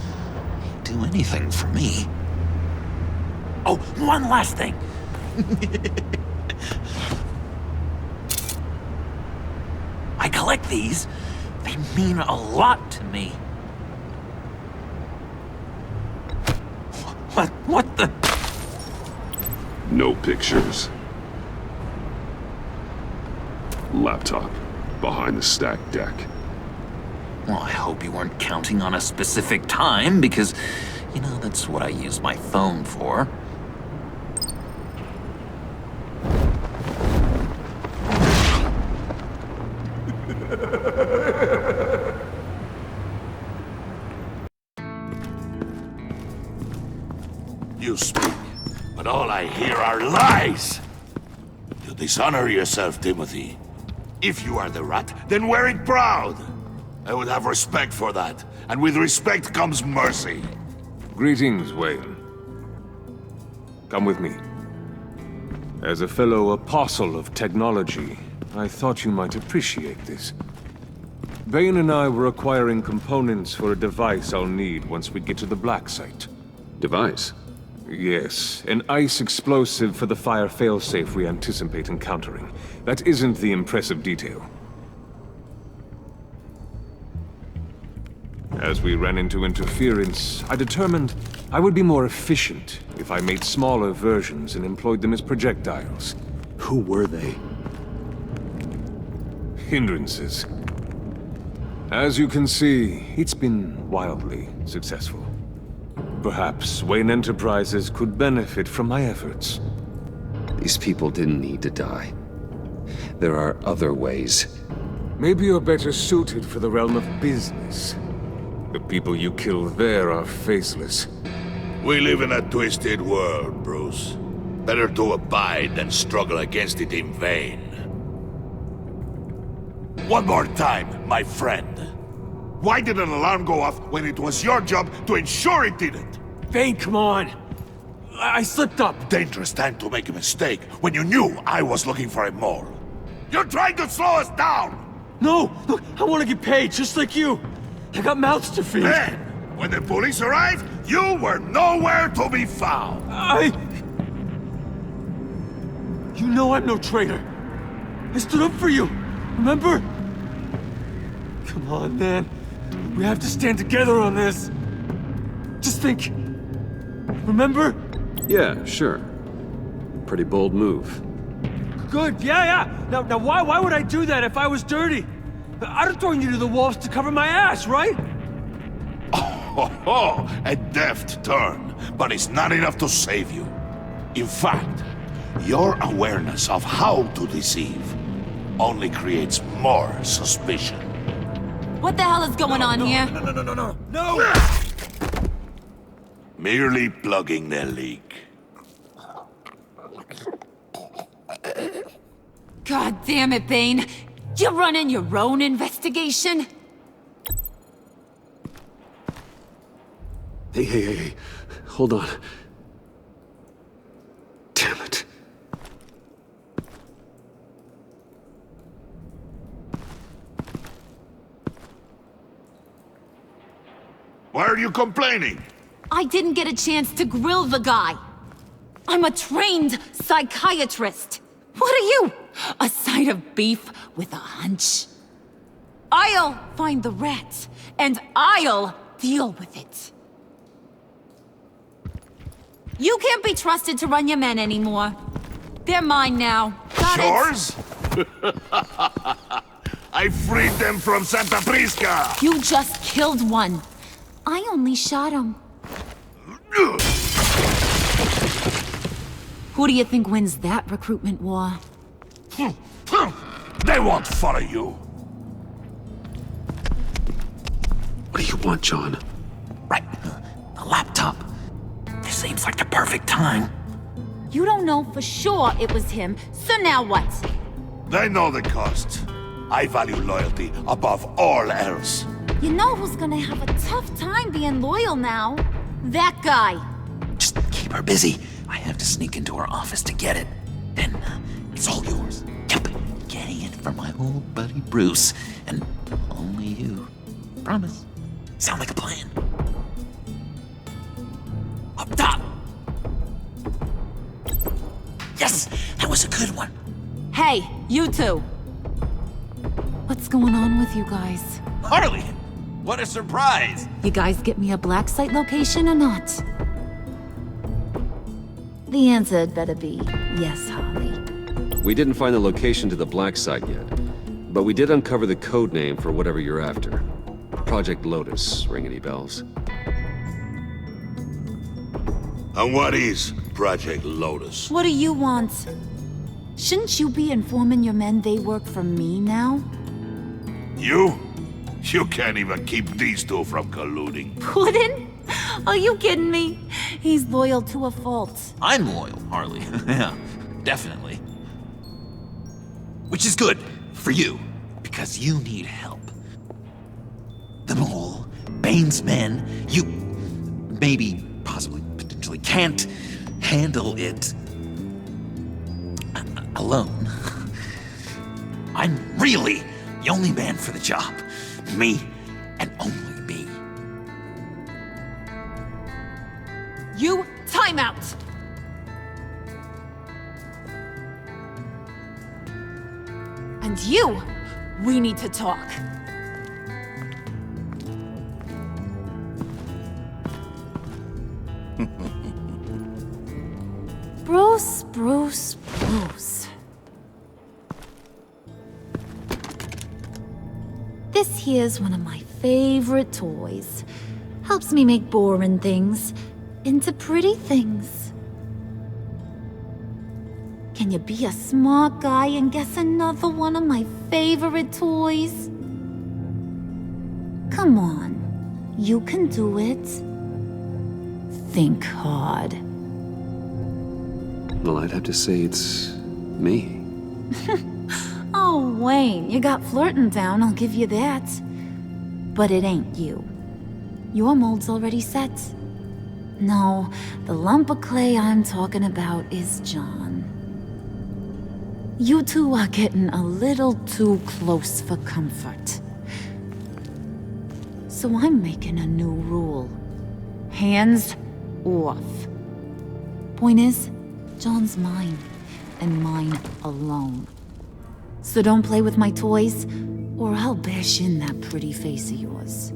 He'd do anything for me. Oh, one last thing. I collect these. They mean a lot to me. What the? No pictures. Laptop behind the stacked deck. Well, I hope you weren't counting on a specific time, because, you know, that's what I use my phone for. You speak, but all I hear are lies! You dishonor yourself, Timothy. If you are the rat, then wear it proud! I would have respect for that, and with respect comes mercy. Greetings, Wayne. Come with me. As a fellow apostle of technology, I thought you might appreciate this. Bane and I were acquiring components for a device I'll need once we get to the Black Site. Device? Yes, an ice explosive for the fire failsafe we anticipate encountering. That isn't the impressive detail. As we ran into interference, I determined I would be more efficient if I made smaller versions and employed them as projectiles. Who were they? Hindrances. As you can see, it's been wildly successful. Perhaps Wayne Enterprises could benefit from my efforts. These people didn't need to die. There are other ways. Maybe you're better suited for the realm of business. The people you kill there are faceless. We live in a twisted world, Bruce. Better to abide than struggle against it in vain. One more time, my friend. Why did an alarm go off when it was your job to ensure it didn't? Vane, come on! I slipped up! Dangerous time to make a mistake when you knew I was looking for a mole. You're trying to slow us down! No! Look, I want to get paid, just like you! I got mouths to feed! Then, when the police arrived, you were nowhere to be found! You know I'm no traitor! I stood up for you, remember? Come on, man. We have to stand together on this. Just think. Remember? Yeah, sure. Pretty bold move. Good, yeah. Now why would I do that if I was dirty? I'd have thrown you to the wolves to cover my ass, right? Oh, a deft turn, but it's not enough to save you. In fact, your awareness of how to deceive only creates more suspicion. What the hell is going on here? No! Merely plugging the leak. God damn it, Bane. You're running your own investigation? Hey. Hold on. Damn it. Why are you complaining? I didn't get a chance to grill the guy. I'm a trained psychiatrist. What are you? A side of beef with a hunch? I'll find the rat, and I'll deal with it. You can't be trusted to run your men anymore. They're mine now. Got Yours? I freed them from Santa Prisca! You just killed one. I only shot him. Who do you think wins that recruitment war? They won't follow you. What do you want, John? Right. The laptop. This seems like the perfect time. You don't know for sure it was him, so now what? They know the cost. I value loyalty above all else. You know who's gonna have a tough time being loyal now? That guy. Just keep her busy. I have to sneak into her office to get it. Then it's all yours. Yep, getting it from my old buddy Bruce, and only you. Promise. Sound like a plan? Up top! Yes, that was a good one. Hey, you two. What's going on with you guys? Harley! What a surprise! You guys get me a black site location or not? The answer had better be yes, Harley. We didn't find the location to the black site yet, but we did uncover the code name for whatever you're after. Project Lotus. Ring any bells? And what is Project Lotus? What do you want? Shouldn't you be informing your men they work for me now? You? You can't even keep these two from colluding. Puddin'? Are you kidding me? He's loyal to a fault. I'm loyal, Harley. Yeah, definitely. Which is good for you, because you need help. The Mole, Bane's men, you maybe, possibly, potentially can't handle it alone. I'm really the only man for the job. Me and only me. You, time out! And you, we need to talk. Bruce. This here's one of my favorite toys. Helps me make boring things into pretty things. Can you be a smart guy and guess another one of my favorite toys? Come on, you can do it. Think hard. Well, I'd have to say it's me. Oh, Wayne, you got flirting down, I'll give you that. But it ain't you. Your mold's already set. No, the lump of clay I'm talking about is John. You two are getting a little too close for comfort. So I'm making a new rule. Hands off. Point is, John's mine, and mine alone. So don't play with my toys, or I'll bash in that pretty face of yours.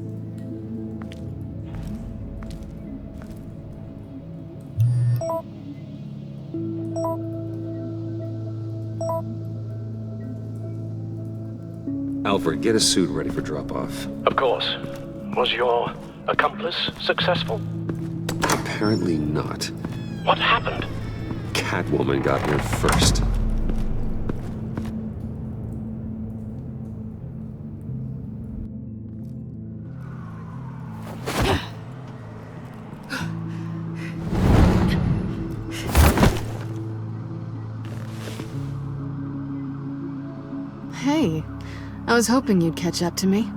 Alfred, get a suit ready for drop-off. Of course. Was your accomplice successful? Apparently not. What happened? Catwoman got here first. Hey, I was hoping you'd catch up to me.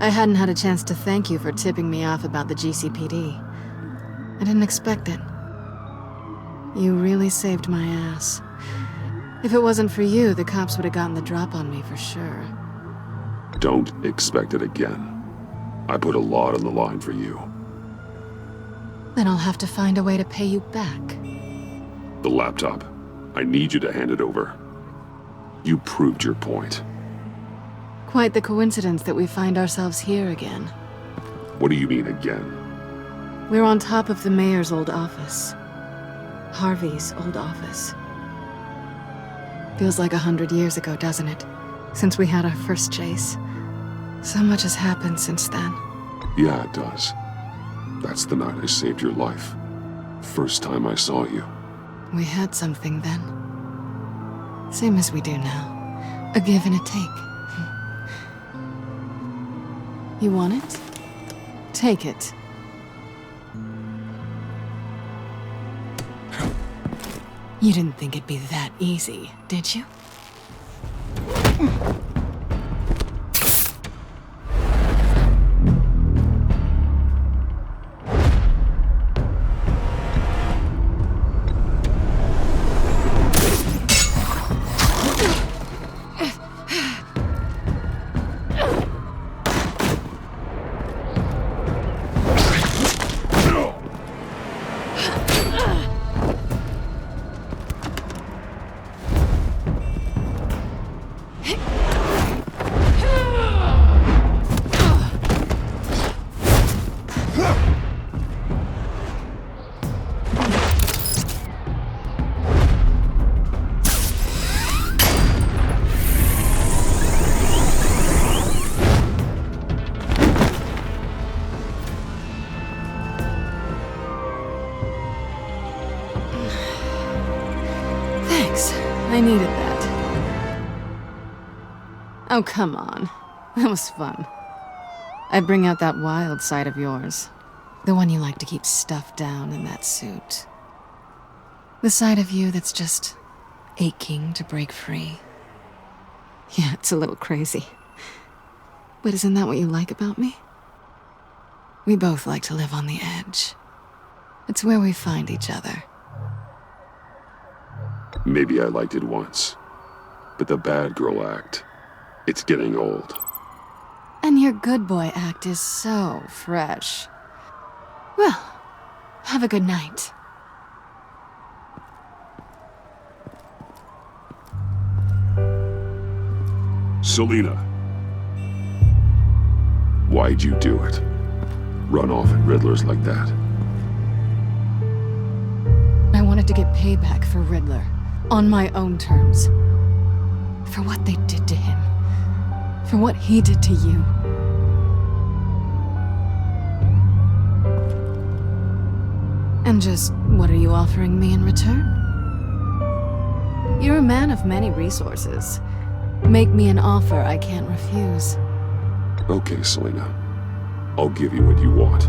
I hadn't had a chance to thank you for tipping me off about the GCPD. I didn't expect it. You really saved my ass. If it wasn't for you, the cops would have gotten the drop on me for sure. Don't expect it again. I put a lot on the line for you. Then I'll have to find a way to pay you back. The laptop. I need you to hand it over. You proved your point. Quite the coincidence that we find ourselves here again. What do you mean again? We're on top of the mayor's old office. Harvey's old office. Feels like 100 years ago, doesn't it? Since we had our first chase. So much has happened since then. Yeah, it does. That's the night I saved your life. First time I saw you. We had something then. Same as we do now. A give and a take. You want it? Take it. You didn't think it'd be that easy, did you? I needed that. Oh, come on. That was fun. I bring out that wild side of yours. The one you like to keep stuffed down in that suit. The side of you that's just aching to break free. Yeah, it's a little crazy. But isn't that what you like about me? We both like to live on the edge. It's where we find each other. Maybe I liked it once, but the bad girl act, it's getting old. And your good boy act is so fresh. Well, have a good night. Selina. Why'd you do it? Run off at Riddlers like that? I wanted to get payback for Riddler, on my own terms. For what they did to him. For what he did to you. And just, what are you offering me in return? You're a man of many resources. Make me an offer I can't refuse. Okay, Selina. I'll give you what you want.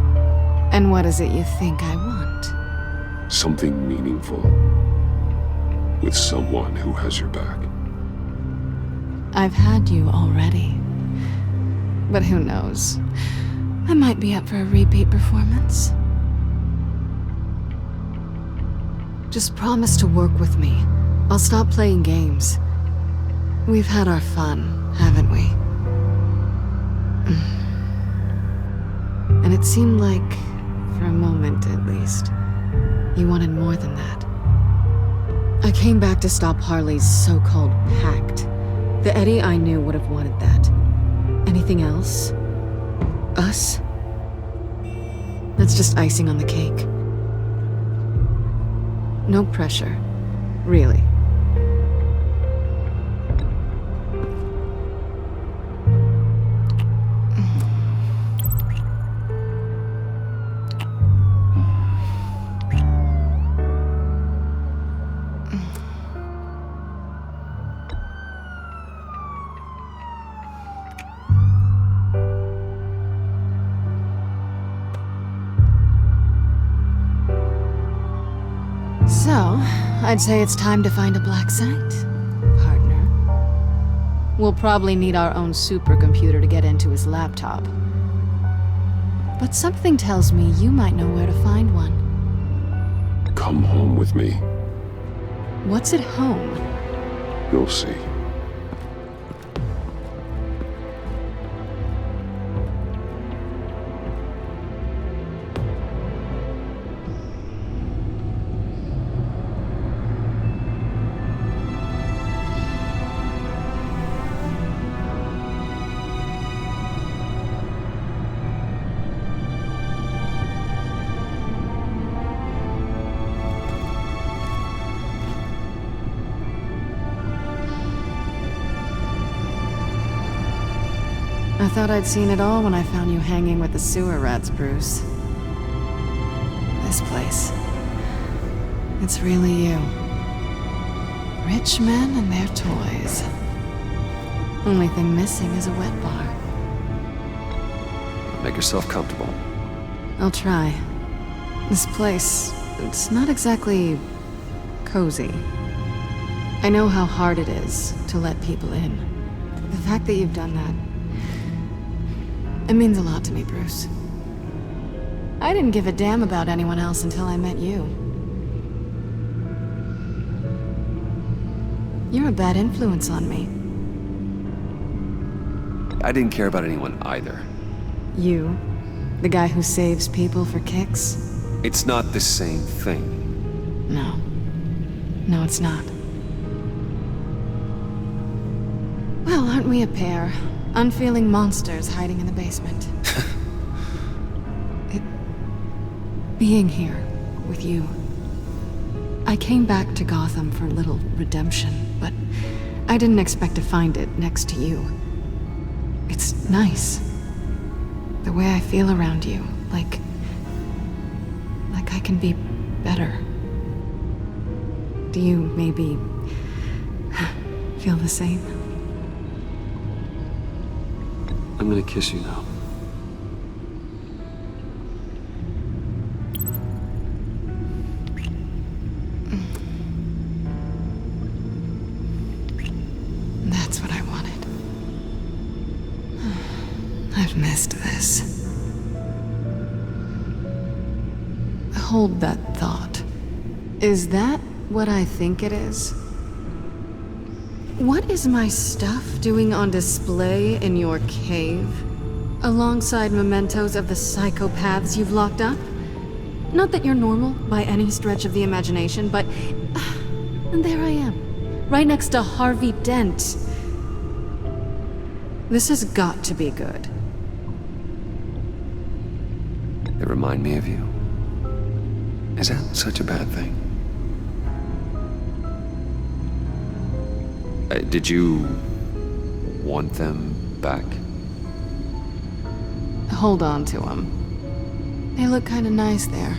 And what is it you think I want? Something meaningful. With someone who has your back. I've had you already. But who knows? I might be up for a repeat performance. Just promise to work with me. I'll stop playing games. We've had our fun, haven't we? And it seemed like, for a moment at least, you wanted more than that. I came back to stop Harley's so-called pact. The Eddie I knew would have wanted that. Anything else? Us? That's just icing on the cake. No pressure. Really. So, I'd say it's time to find a black site, partner. We'll probably need our own supercomputer to get into his laptop. But something tells me you might know where to find one. Come home with me. What's at home? You'll see. I thought I'd seen it all when I found you hanging with the sewer rats, Bruce. This place. It's really you. Rich men and their toys. Only thing missing is a wet bar. Make yourself comfortable. I'll try. This place, it's not exactly cozy. I know how hard it is to let people in. The fact that you've done that, it means a lot to me, Bruce. I didn't give a damn about anyone else until I met you. You're a bad influence on me. I didn't care about anyone either. You? The guy who saves people for kicks? It's not the same thing. No. No, it's not. Well, aren't we a pair? Unfeeling monsters hiding in the basement. Being here with you. I came back to Gotham for a little redemption, but I didn't expect to find it next to you. It's nice. The way I feel around you, like I can be better. Do you maybe Feel the same? I'm gonna kiss you now. That's what I wanted. I've missed this. Hold that thought. Is that what I think it is? What is my stuff doing on display in your cave? Alongside mementos of the psychopaths you've locked up? Not that you're normal by any stretch of the imagination, but... and there I am, right next to Harvey Dent. This has got to be good. They remind me of you. Is that such a bad thing? Did you want them back? Hold on to them. They look kind of nice there.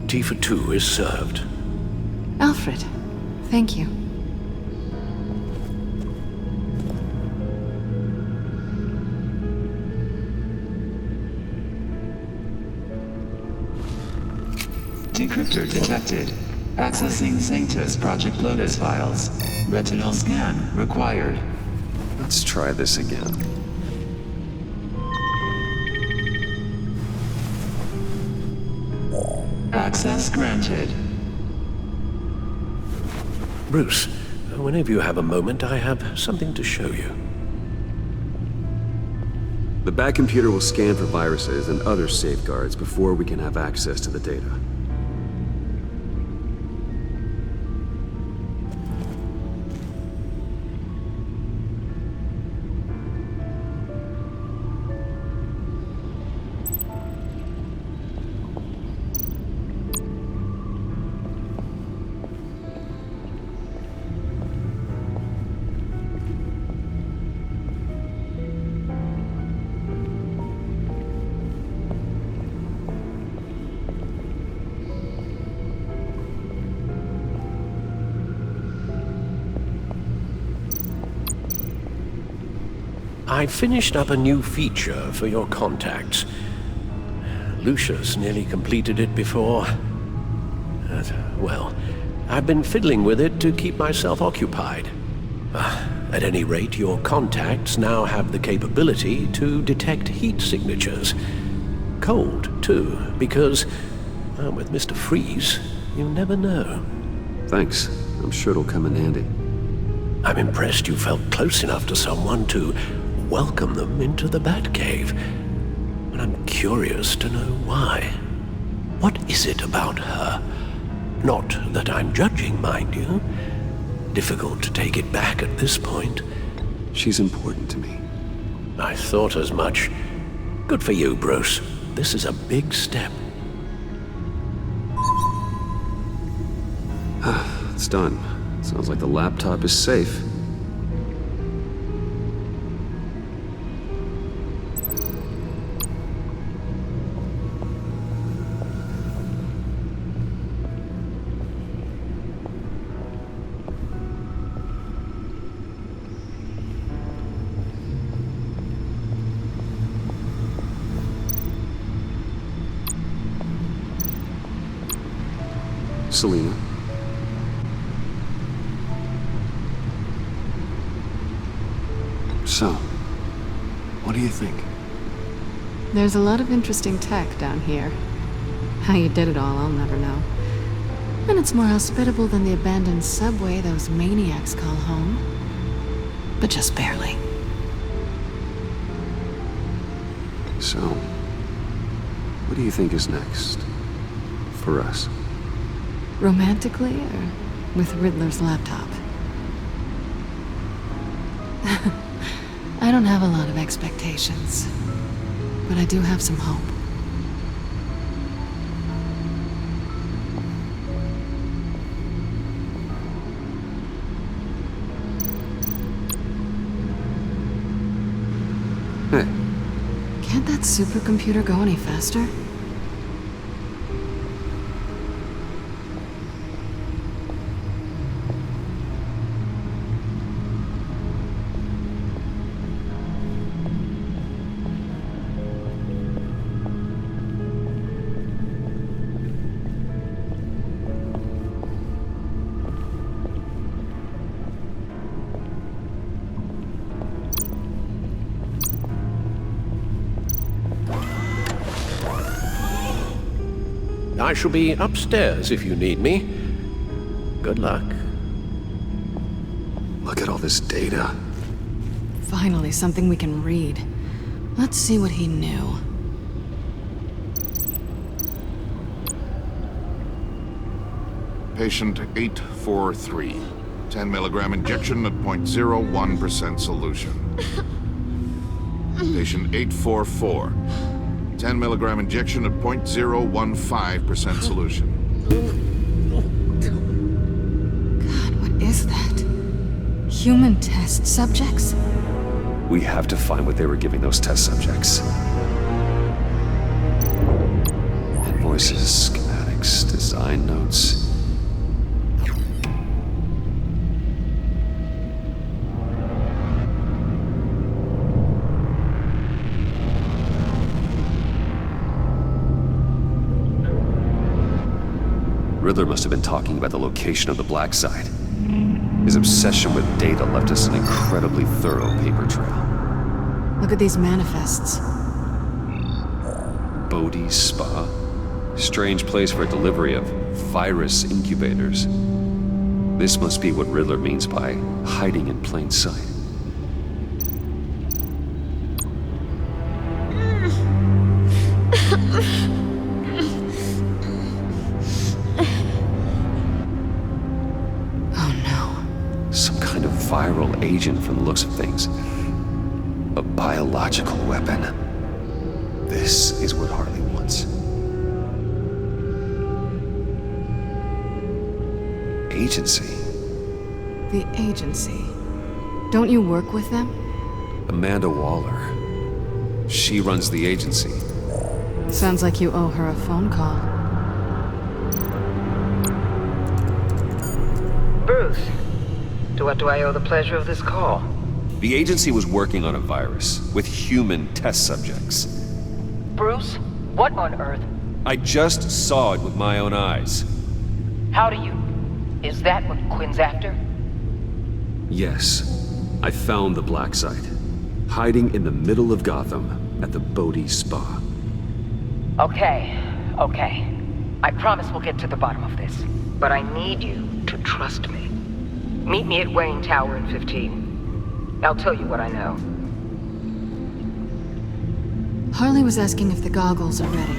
Tea for two is served. Alfred, thank you. Decryptor detected. Accessing Sanctus Project Lotus files. Retinal scan required. Let's try this again. Access granted. Bruce, whenever you have a moment, I have something to show you. The back computer will scan for viruses and other safeguards before we can have access to the data. I finished up a new feature for your contacts. Lucius nearly completed it before. Well, I've been fiddling with it to keep myself occupied. At any rate, your contacts now have the capability to detect heat signatures. Cold, too, because, with Mr. Freeze, you never know. Thanks. I'm sure it'll come in handy. I'm impressed you felt close enough to someone to welcome them into the Batcave. But I'm curious to know why. What is it about her? Not that I'm judging, mind you. Difficult to take it back at this point. She's important to me. I thought as much. Good for you, Bruce. This is a big step. It's done. Sounds like the laptop is safe. Selena. So, what do you think? There's a lot of interesting tech down here. How you did it all, I'll never know. And it's more hospitable than the abandoned subway those maniacs call home. But just barely. So, what do you think is next? For us? Romantically, or with Riddler's laptop? I don't have a lot of expectations, but I do have some hope. Can't that supercomputer go any faster? I shall be upstairs if you need me. Good luck. Look at all this data. Finally, something we can read. Let's see what he knew. Patient 843. 10 milligram injection at 0.01% solution. Patient 844. 10 milligram injection at 0.015% solution. God, what is that? Human test subjects? We have to find what they were giving those test subjects. Invoices, schematics, design notes. Riddler must have been talking about the location of the black site. His obsession with data left us an incredibly thorough paper trail. Look at these manifests. Bodhi's Spa? Strange place for delivery of virus incubators. This must be what Riddler means by hiding in plain sight. Viral agent from the looks of things. A biological weapon. This is what Harley wants. Agency. The agency. Don't you work with them? Amanda Waller. She runs the agency. Sounds like you owe her a phone call. Bruce. To what do I owe the pleasure of this call? The agency was working on a virus with human test subjects. Bruce, what on earth? I just saw it with my own eyes. How do you... Is that what Quinn's after? Yes. I found the black site. Hiding in the middle of Gotham at the Bodhi Spa. Okay. I promise we'll get to the bottom of this. But I need you to trust me. Meet me at Wayne Tower in 15. I'll tell you what I know. Harley was asking if the goggles are ready.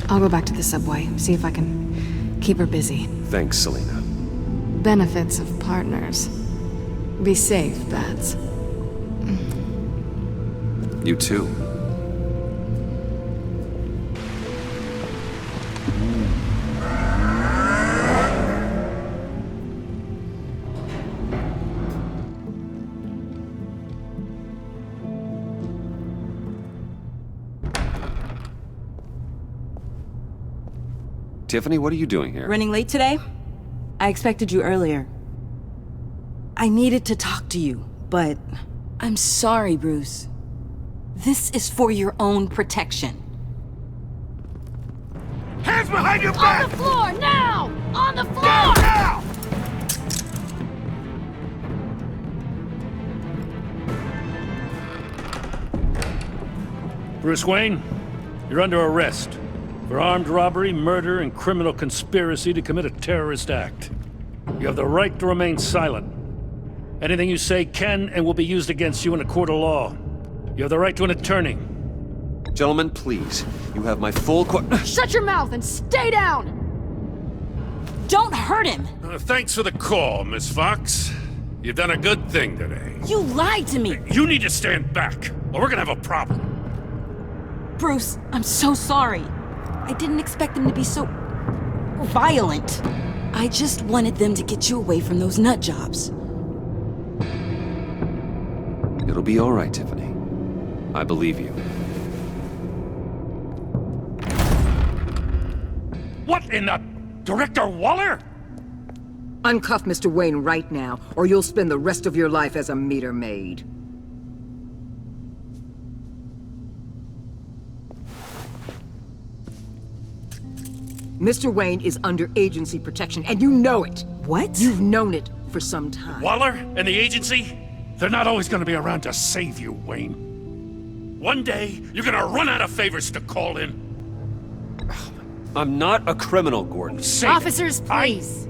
I'll go back to the subway, see if I can keep her busy. Thanks, Selena. Benefits of partners. Be safe, Bats. You too. Tiffany, what are you doing here? Running late today? I expected you earlier. I needed to talk to you, but... I'm sorry, Bruce. This is for your own protection. Hands behind your back! On the floor, now! On the floor! Down, now! Bruce Wayne, you're under arrest for armed robbery, murder, and criminal conspiracy to commit a terrorist act. You have the right to remain silent. Anything you say can and will be used against you in a court of law. You have the right to an attorney. Gentlemen, please. You have my full Shut your mouth and stay down! Don't hurt him! Thanks for the call, Miss Fox. You've done a good thing today. You lied to me! You need to stand back, or we're gonna have a problem. Bruce, I'm so sorry. I didn't expect them to be so... violent. I just wanted them to get you away from those nut jobs. It'll be all right, Tiffany. I believe you. What in the... Director Waller? Uncuff Mr. Wayne right now, or you'll spend the rest of your life as a meter maid. Mr. Wayne is under agency protection, and you know it. What? You've known it for some time. Waller and the agency? They're not always gonna be around to save you, Wayne. One day, you're gonna run out of favors to call in. I'm not a criminal, Gordon. Officers, please.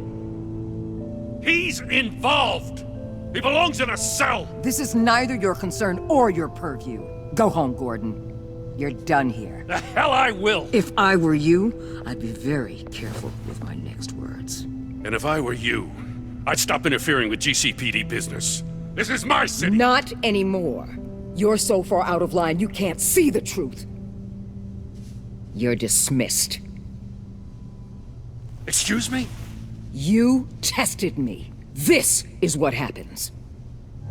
He's involved! He belongs in a cell! This is neither your concern or your purview. Go home, Gordon. You're done here. The hell I will! If I were you, I'd be very careful with my next words. And if I were you, I'd stop interfering with GCPD business. This is my city! Not anymore. You're so far out of line, you can't see the truth. You're dismissed. Excuse me? You tested me. This is what happens.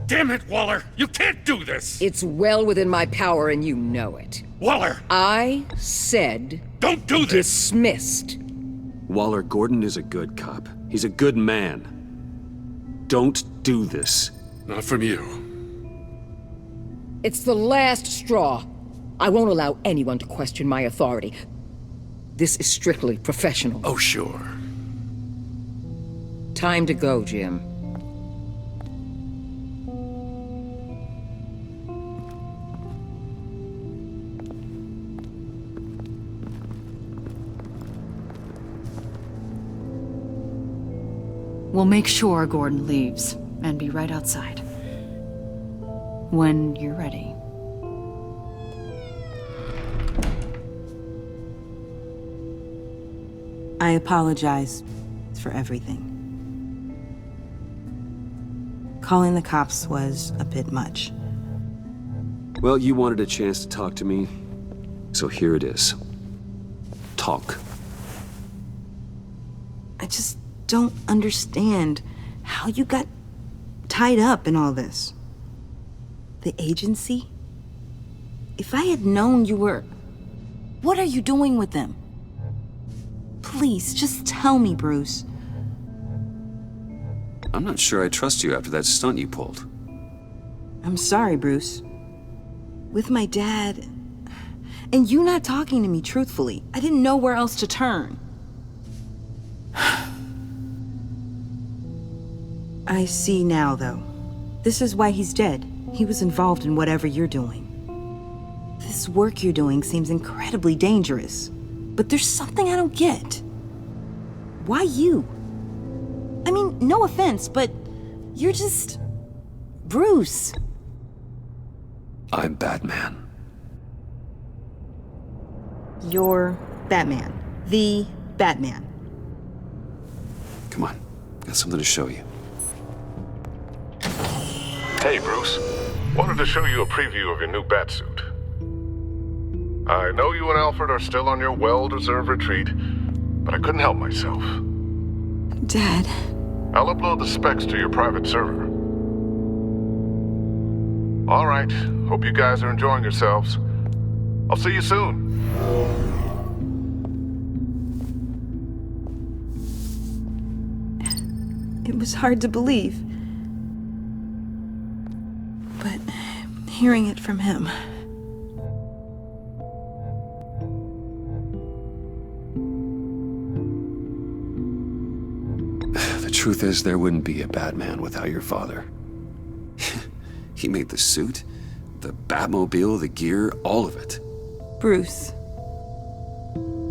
Damn it, Waller! You can't do this! It's well within my power and you know it. Waller! I said... Don't do this! Dismissed. Waller, Gordon is a good cop. He's a good man. Don't do this. Not from you. It's the last straw. I won't allow anyone to question my authority. This is strictly professional. Oh, sure. Time to go, Jim. We'll make sure Gordon leaves, and be right outside. When you're ready. I apologize for everything. Calling the cops was a bit much. Well, you wanted a chance to talk to me, so here it is. Talk. I just don't understand how you got tied up in all this. The agency? If I had known you were... What are you doing with them? Please, just tell me, Bruce. I'm not sure I trust you after that stunt you pulled. I'm sorry, Bruce. With my dad... And you not talking to me truthfully, I didn't know where else to turn. I see now, though. This is why he's dead. He was involved in whatever you're doing. This work you're doing seems incredibly dangerous. But there's something I don't get. Why you? I mean, no offense, but you're just... Bruce. I'm Batman. You're Batman. The Batman. Come on, got something to show you. Hey, Bruce. Wanted to show you a preview of your new Batsuit. I know you and Alfred are still on your well-deserved retreat, but I couldn't help myself. Dad. I'll upload the specs to your private server. All right. Hope you guys are enjoying yourselves. I'll see you soon. It was hard to believe. But hearing it from him... The truth is, there wouldn't be a Batman without your father. He made the suit, the Batmobile, the gear, all of it. Bruce.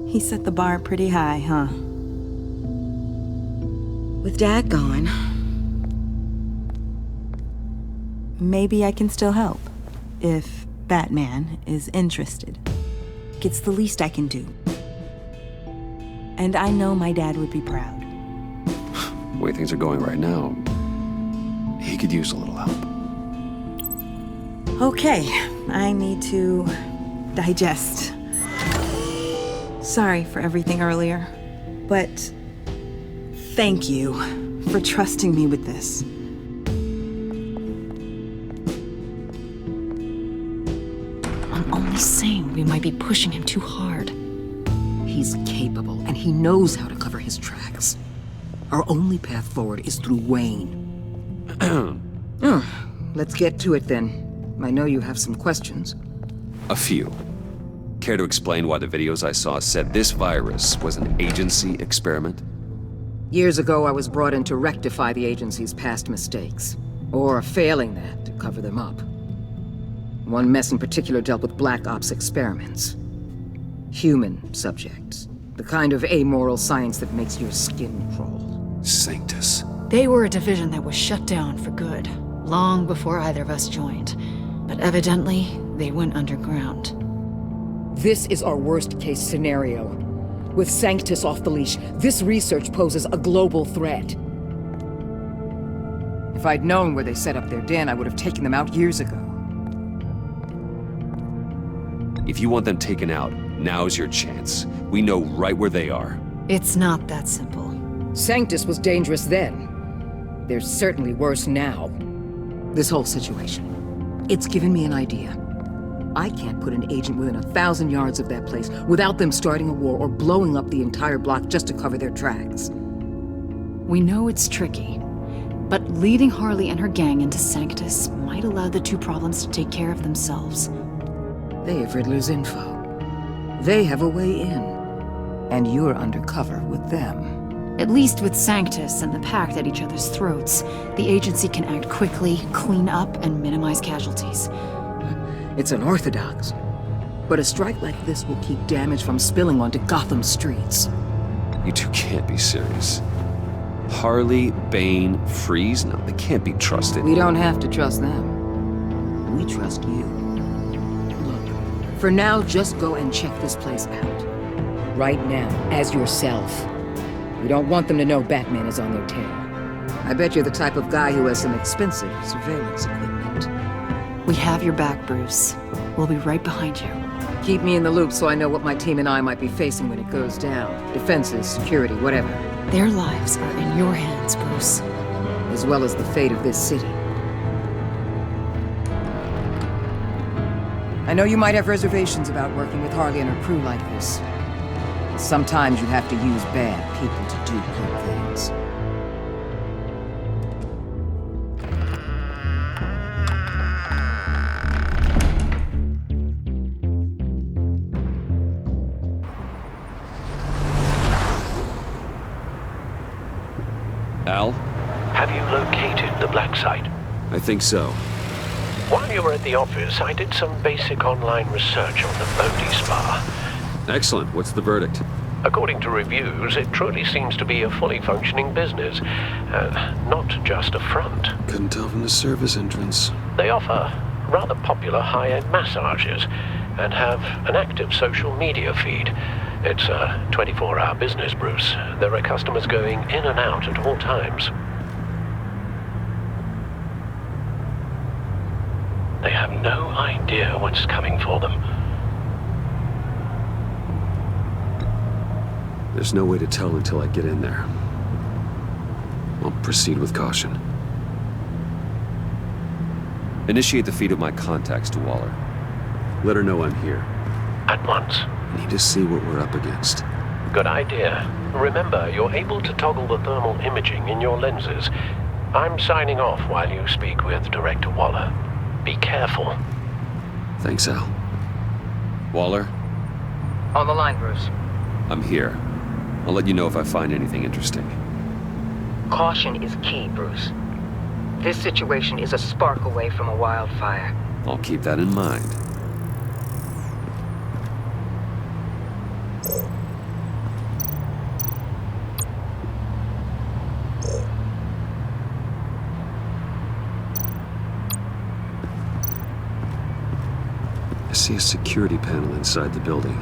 He set the bar pretty high, huh? With Dad gone... Maybe I can still help. If Batman is interested. It's the least I can do. And I know my dad would be proud. The way things are going right now, he could use a little help. Okay, I need to digest. Sorry for everything earlier, but thank you for trusting me with this. only saying we might be pushing him too hard. He's capable, and he knows how to cover his tracks. Our only path forward is through Wayne. Let's get to it then. I know you have some questions. A few. Care to explain why the videos I saw said this virus was an agency experiment? Years ago, I was brought in to rectify the agency's past mistakes. Or failing that, to cover them up. One mess in particular dealt with Black Ops experiments. Human subjects. The kind of amoral science that makes your skin crawl. Sanctus. They were a division that was shut down for good, long before either of us joined. But evidently, they went underground. This is our worst-case scenario. With Sanctus off the leash, this research poses a global threat. If I'd known where they set up their den, I would have taken them out years ago. If you want them taken out, now's your chance. We know right where they are. It's not that simple. Sanctus was dangerous then. They're certainly worse now. This whole situation, it's given me an idea. I can't put an agent within 1,000 yards of that place without them starting a war or blowing up the entire block just to cover their tracks. We know it's tricky, but leading Harley and her gang into Sanctus might allow the two problems to take care of themselves. They have Riddler's info. They have a way in. And you're undercover with them. At least with Sanctus and the Pact at each other's throats, the agency can act quickly, clean up, and minimize casualties. It's unorthodox. But a strike like this will keep damage from spilling onto Gotham streets. You two can't be serious. Harley, Bane, Freeze? No, they can't be trusted. We don't have to trust them. We trust you. Look, for now, just go and check this place out. Right now, as yourself. We don't want them to know Batman is on their tail. I bet you're the type of guy who has some expensive surveillance equipment. We have your back, Bruce. We'll be right behind you. Keep me in the loop so I know what my team and I might be facing when it goes down. Defenses, security, whatever. Their lives are in your hands, Bruce. As well as the fate of this city. I know you might have reservations about working with Harley and her crew like this. Sometimes you have to use bad people to do good things. Al? Have you located the black site? I think so. While you were at the office, I did some basic online research on the Bodhi Spa. Excellent. What's the verdict? According to reviews, it truly seems to be a fully functioning business, not just a front. Couldn't tell from the service entrance. They offer rather popular high-end massages and have an active social media feed. It's a 24-hour business, Bruce. There are customers going in and out at all times. They have no idea what's coming for them. There's no way to tell until I get in there. I'll proceed with caution. Initiate the feed of my contacts to Waller. Let her know I'm here. At once. I need to see what we're up against. Good idea. Remember, you're able to toggle the thermal imaging in your lenses. I'm signing off while you speak with Director Waller. Be careful. Thanks, Al. Waller? On the line, Bruce. I'm here. I'll let you know if I find anything interesting. Caution is key, Bruce. This situation is a spark away from a wildfire. I'll keep that in mind. I see a security panel inside the building.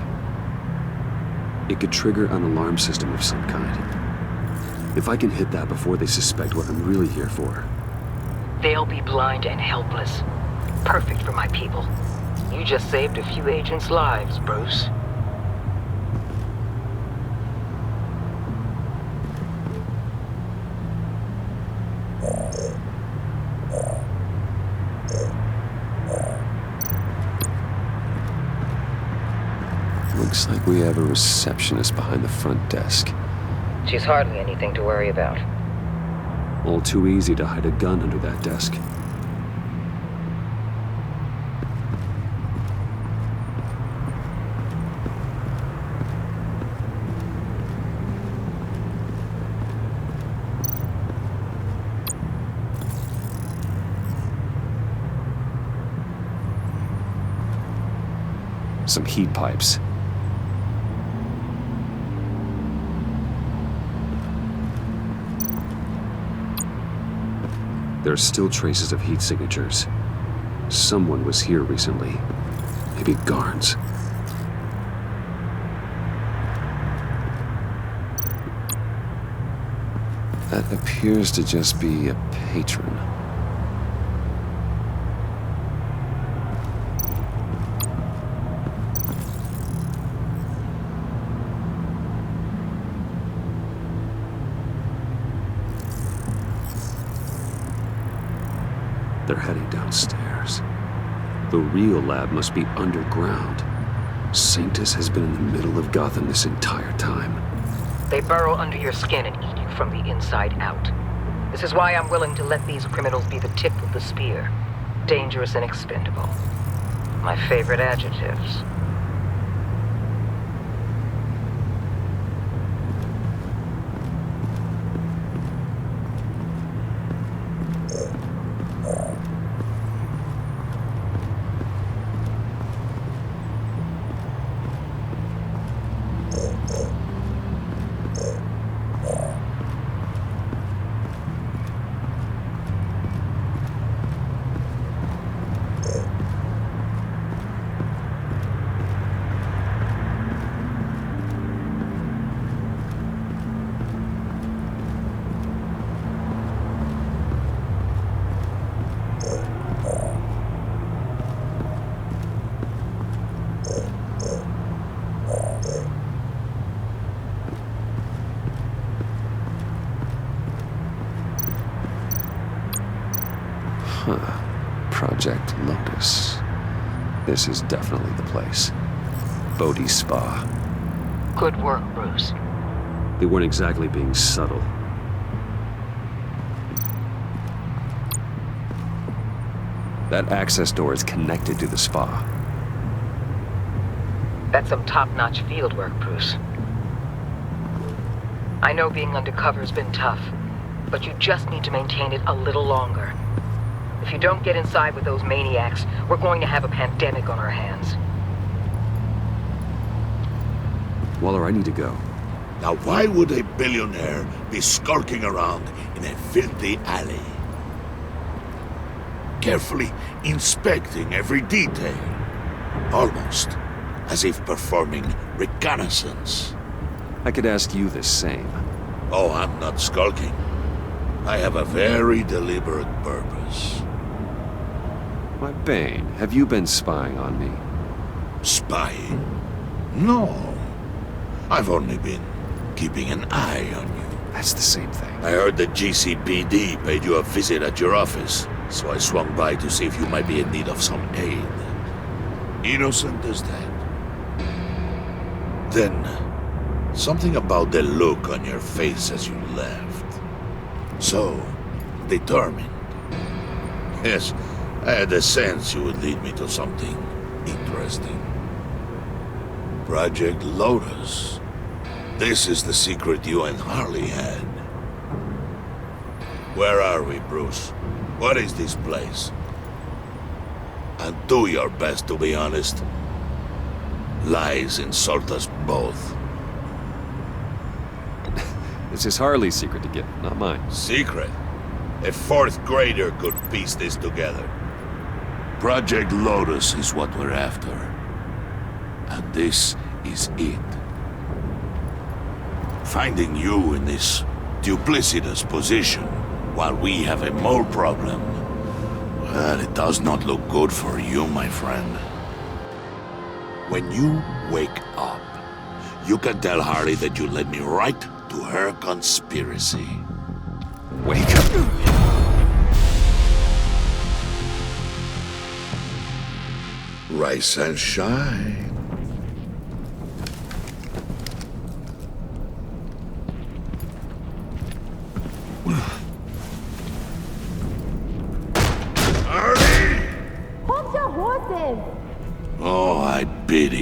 It could trigger an alarm system of some kind. If I can hit that before they suspect what I'm really here for. They'll be blind and helpless. Perfect for my people. You just saved a few agents' lives, Bruce. Looks like we have a receptionist behind the front desk. She's hardly anything to worry about. All too easy to hide a gun under that desk. Some heat pipes. There are still traces of heat signatures. Someone was here recently. Maybe Garns. That appears to just be a patron. They're heading downstairs. The real lab must be underground. Sanctus has been in the middle of Gotham this entire time. They burrow under your skin and eat you from the inside out. This is why I'm willing to let these criminals be the tip of the spear. Dangerous and expendable. My favorite adjectives. Project Lotus. This is definitely the place. Bodhi Spa. Good work, Bruce. They weren't exactly being subtle. That access door is connected to the spa. That's some top-notch field work, Bruce. I know being undercover's been tough, but you just need to maintain it a little longer. If you don't get inside with those maniacs, we're going to have a pandemic on our hands. Waller, I need to go. Now why would a billionaire be skulking around in a filthy alley? Carefully inspecting every detail. Almost as if performing reconnaissance. I could ask you the same. Oh, I'm not skulking. I have a very deliberate purpose. My Bane, have you been spying on me? Spying? No. I've only been keeping an eye on you. That's the same thing. I heard the GCPD paid you a visit at your office, so I swung by to see if you might be in need of some aid. Innocent as that. Then, something about the look on your face as you left. So, determined. Yes, I had a sense you would lead me to something interesting. Project Lotus. This is the secret you and Harley had. Where are we, Bruce? What is this place? And do your best to be honest. Lies insult us both. This is Harley's secret to get, not mine. Secret? A fourth grader could piece this together. Project Lotus is what we're after. And this is it. Finding you in this duplicitous position while we have a mole problem, well, it does not look good for you, my friend. When you wake up, you can tell Harley that you led me right to her conspiracy. Wake up. Rise and shine.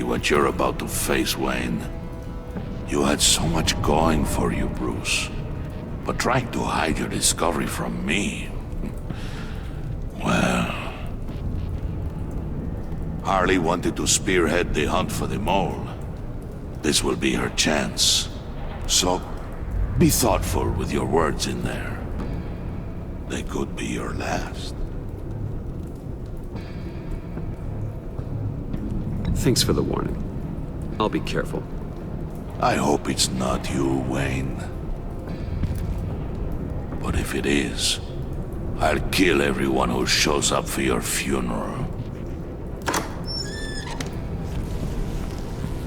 what you're about to face, Wayne. You had so much going for you, Bruce. But trying to hide your discovery from me... well... Harley wanted to spearhead the hunt for the mole. This will be her chance. So, be thoughtful with your words in there. They could be your last. Thanks for the warning. I'll be careful. I hope it's not you, Wayne. But if it is, I'll kill everyone who shows up for your funeral.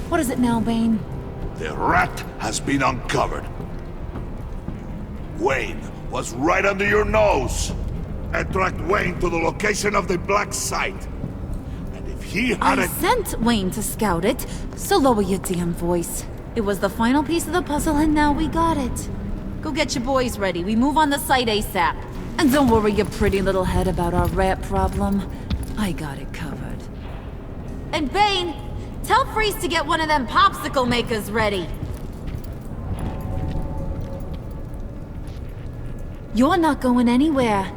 What is it now, Bane? The rat has been uncovered. Wayne was right under your nose. I tracked Wayne to the location of the black site. And if he had I sent Wayne to scout it, so lower your damn voice. It was the final piece of the puzzle and now we got it. Go get your boys ready. We move on the site ASAP. And don't worry your pretty little head about our rat problem. I got it covered. And Bane, tell Freeze to get one of them popsicle makers ready. You're not going anywhere.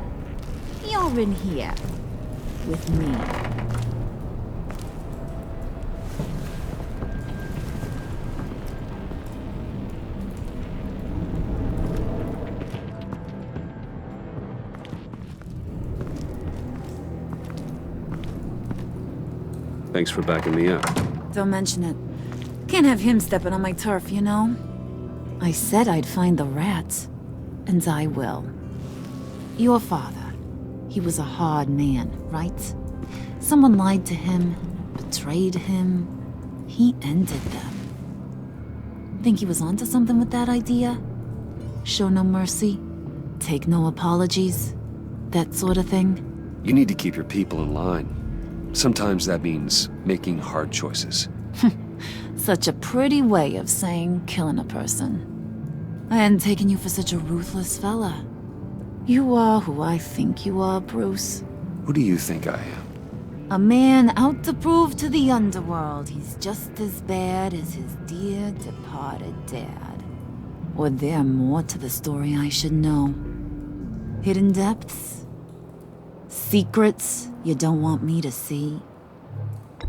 You're in here. With me. Thanks for backing me up. Don't mention it. Can't have him stepping on my turf, you know? I said I'd find the rats. And I will. Your father. He was a hard man, right? Someone lied to him, betrayed him. He ended them. Think he was onto something with that idea? Show no mercy? Take no apologies? That sort of thing? You need to keep your people in line. Sometimes that means making hard choices. Such a pretty way of saying killing a person. I hadn't taken you for such a ruthless fella. You are who I think you are, Bruce. Who do you think I am? A man out to prove to the underworld he's just as bad as his dear departed dad. Or there more to the story I should know. Hidden depths? Secrets you don't want me to see?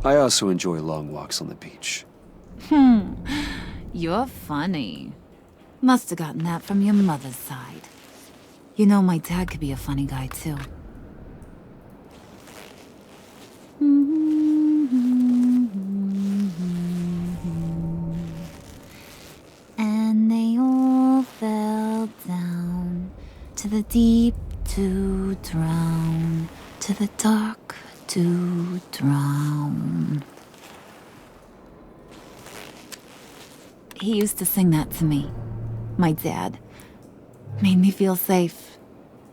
I also enjoy long walks on the beach. You're funny. Must have gotten that from your mother's side. You know, my dad could be a funny guy, too. And they all fell down to the deep to drown, to the dark to drown. He used to sing that to me. My dad. Made me feel safe.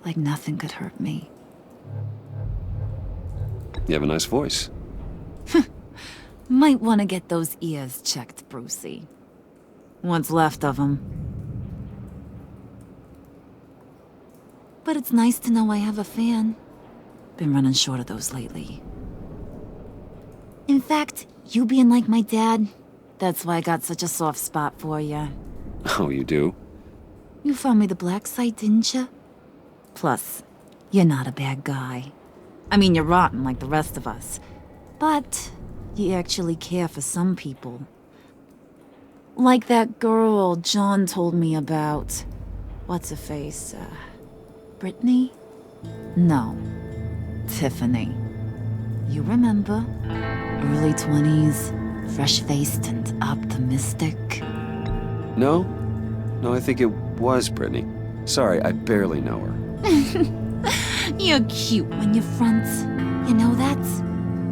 Like nothing could hurt me. You have a nice voice. Might want to get those ears checked, Brucey. What's left of them. But it's nice to know I have a fan. Been running short of those lately. In fact, you being like my dad, that's why I got such a soft spot for you. Oh, you do? You found me the black site, didn't you? Plus, you're not a bad guy. I mean, you're rotten like the rest of us. But you actually care for some people. Like that girl John told me about. What's her face? Brittany? No. Tiffany. You remember? Early 20s, fresh-faced and optimistic. No? No, I think it was Brittany. Sorry, I barely know her. You're cute when you're front. You know that?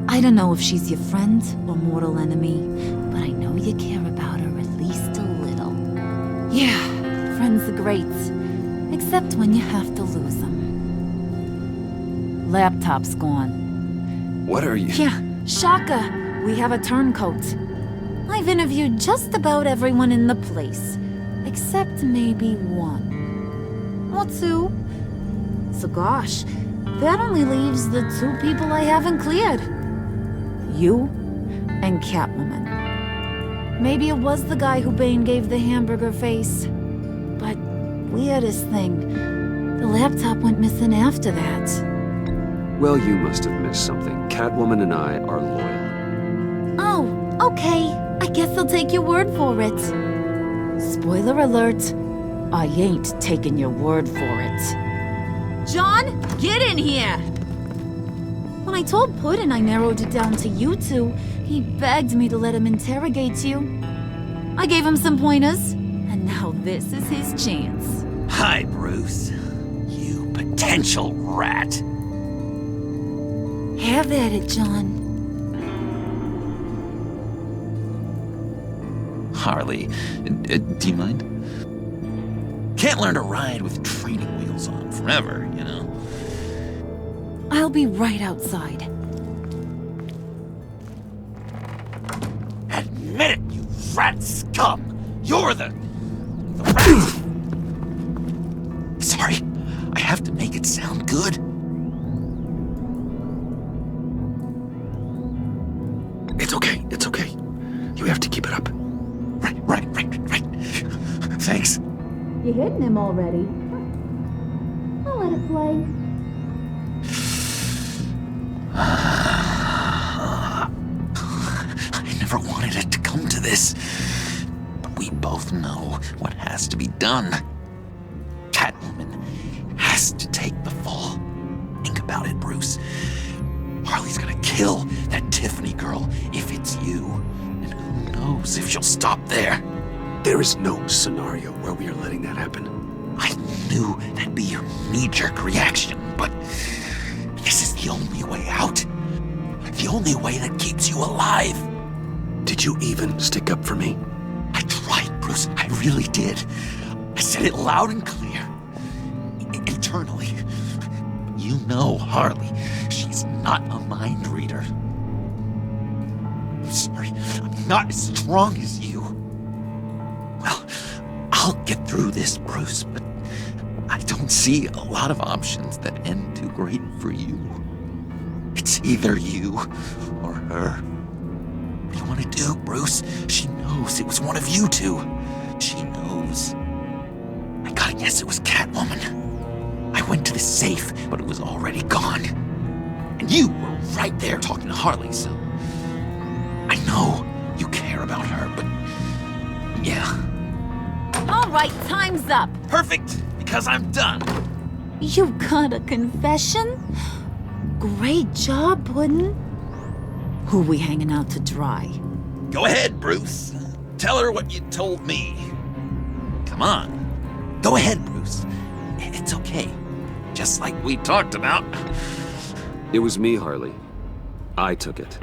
I don't know if she's your friend or mortal enemy, but I know you care about her at least a little. Yeah, friends are great. Except when you have to lose them. Laptop's gone. What are you? Yeah, Shaka. We have a turncoat. I've interviewed just about everyone in the place. Except maybe one. Or two. So gosh, that only leaves the two people I haven't cleared. You and Catwoman. Maybe it was the guy who Bane gave the hamburger face. But weirdest thing, the laptop went missing after that. Well, you must have missed something. Catwoman and I are loyal. Oh, okay. I guess I'll take your word for it. Spoiler alert. I ain't taking your word for it. John, get in here! When I told Puddin' I narrowed it down to you two, he begged me to let him interrogate you. I gave him some pointers, and now this is his chance. Hi, Bruce. You potential rat. Have at it, John. Harley, do you mind? Can't learn to ride with training wheels on forever, you know? I'll be right outside. Admit it, you rat scum! You're the rat! Sorry, I have to make it sound good. It's okay, it's okay. You have to keep it up. Right. Thanks. You hitting him already? I'll let it play. I never wanted it to come to this. But we both know what has to be done. Catwoman has to take the fall. Think about it, Bruce. Harley's gonna kill that Tiffany girl if it's you. And who knows if she'll stop there. There is no scenario where we are letting that happen. I knew that'd be your knee-jerk reaction, but this is the only way out. The only way that keeps you alive. Did you even stick up for me? I tried, Bruce. I really did. I said it loud and clear. Internally. You know Harley. She's not a mind reader. I'm sorry. I'm not as strong as you. Well, I'll get through this, Bruce, but I don't see a lot of options that end too great for you. It's either you or her. What do you want to do, Bruce? She knows it was one of you two. She knows. I gotta guess it was Catwoman. I went to the safe, but it was already gone. And you were right there talking to Harley, so... I know you care about her, but... yeah. All right, time's up. Perfect, because I'm done. You got a confession? Great job, Puddin'. Who we hanging out to dry? Go ahead, Bruce. Tell her what you told me. Come on. Go ahead, Bruce. It's okay. Just like we talked about. It was me, Harley. I took it.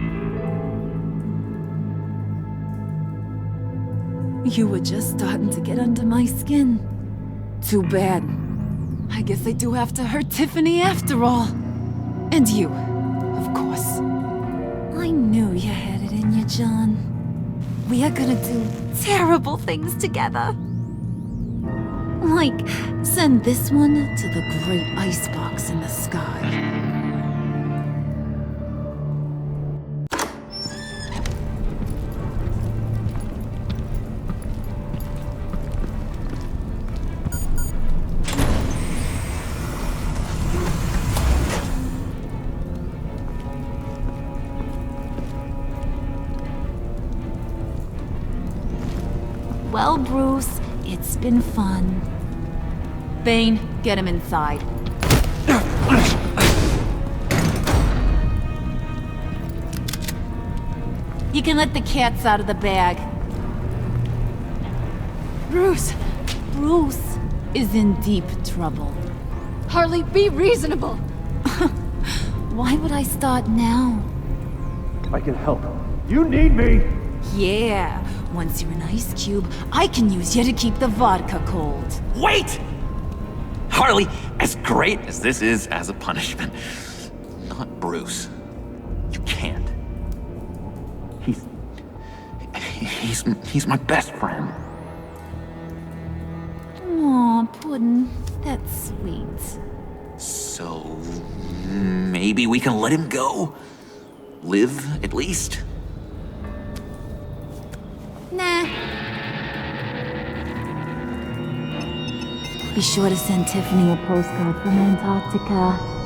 You were just starting to get under my skin. Too bad. I guess I do have to hurt Tiffany after all. And you, of course. I knew you had it in you, John. We are gonna do terrible things together. Like, send this one to the great icebox in the sky. Well, Bruce, it's been fun. Bane, get him inside. You can let the cats out of the bag. Bruce! Bruce is in deep trouble. Harley, be reasonable! Why would I start now? I can help. You need me! Yeah, once you're an ice cube, I can use you to keep the vodka cold. Wait! Harley, as great as this is as a punishment, not Bruce. You can't. He's my best friend. Aw, Puddin', that's sweet. So, maybe we can let him go? Live, at least? Nah, Be sure to send Tiffany a postcard from Antarctica.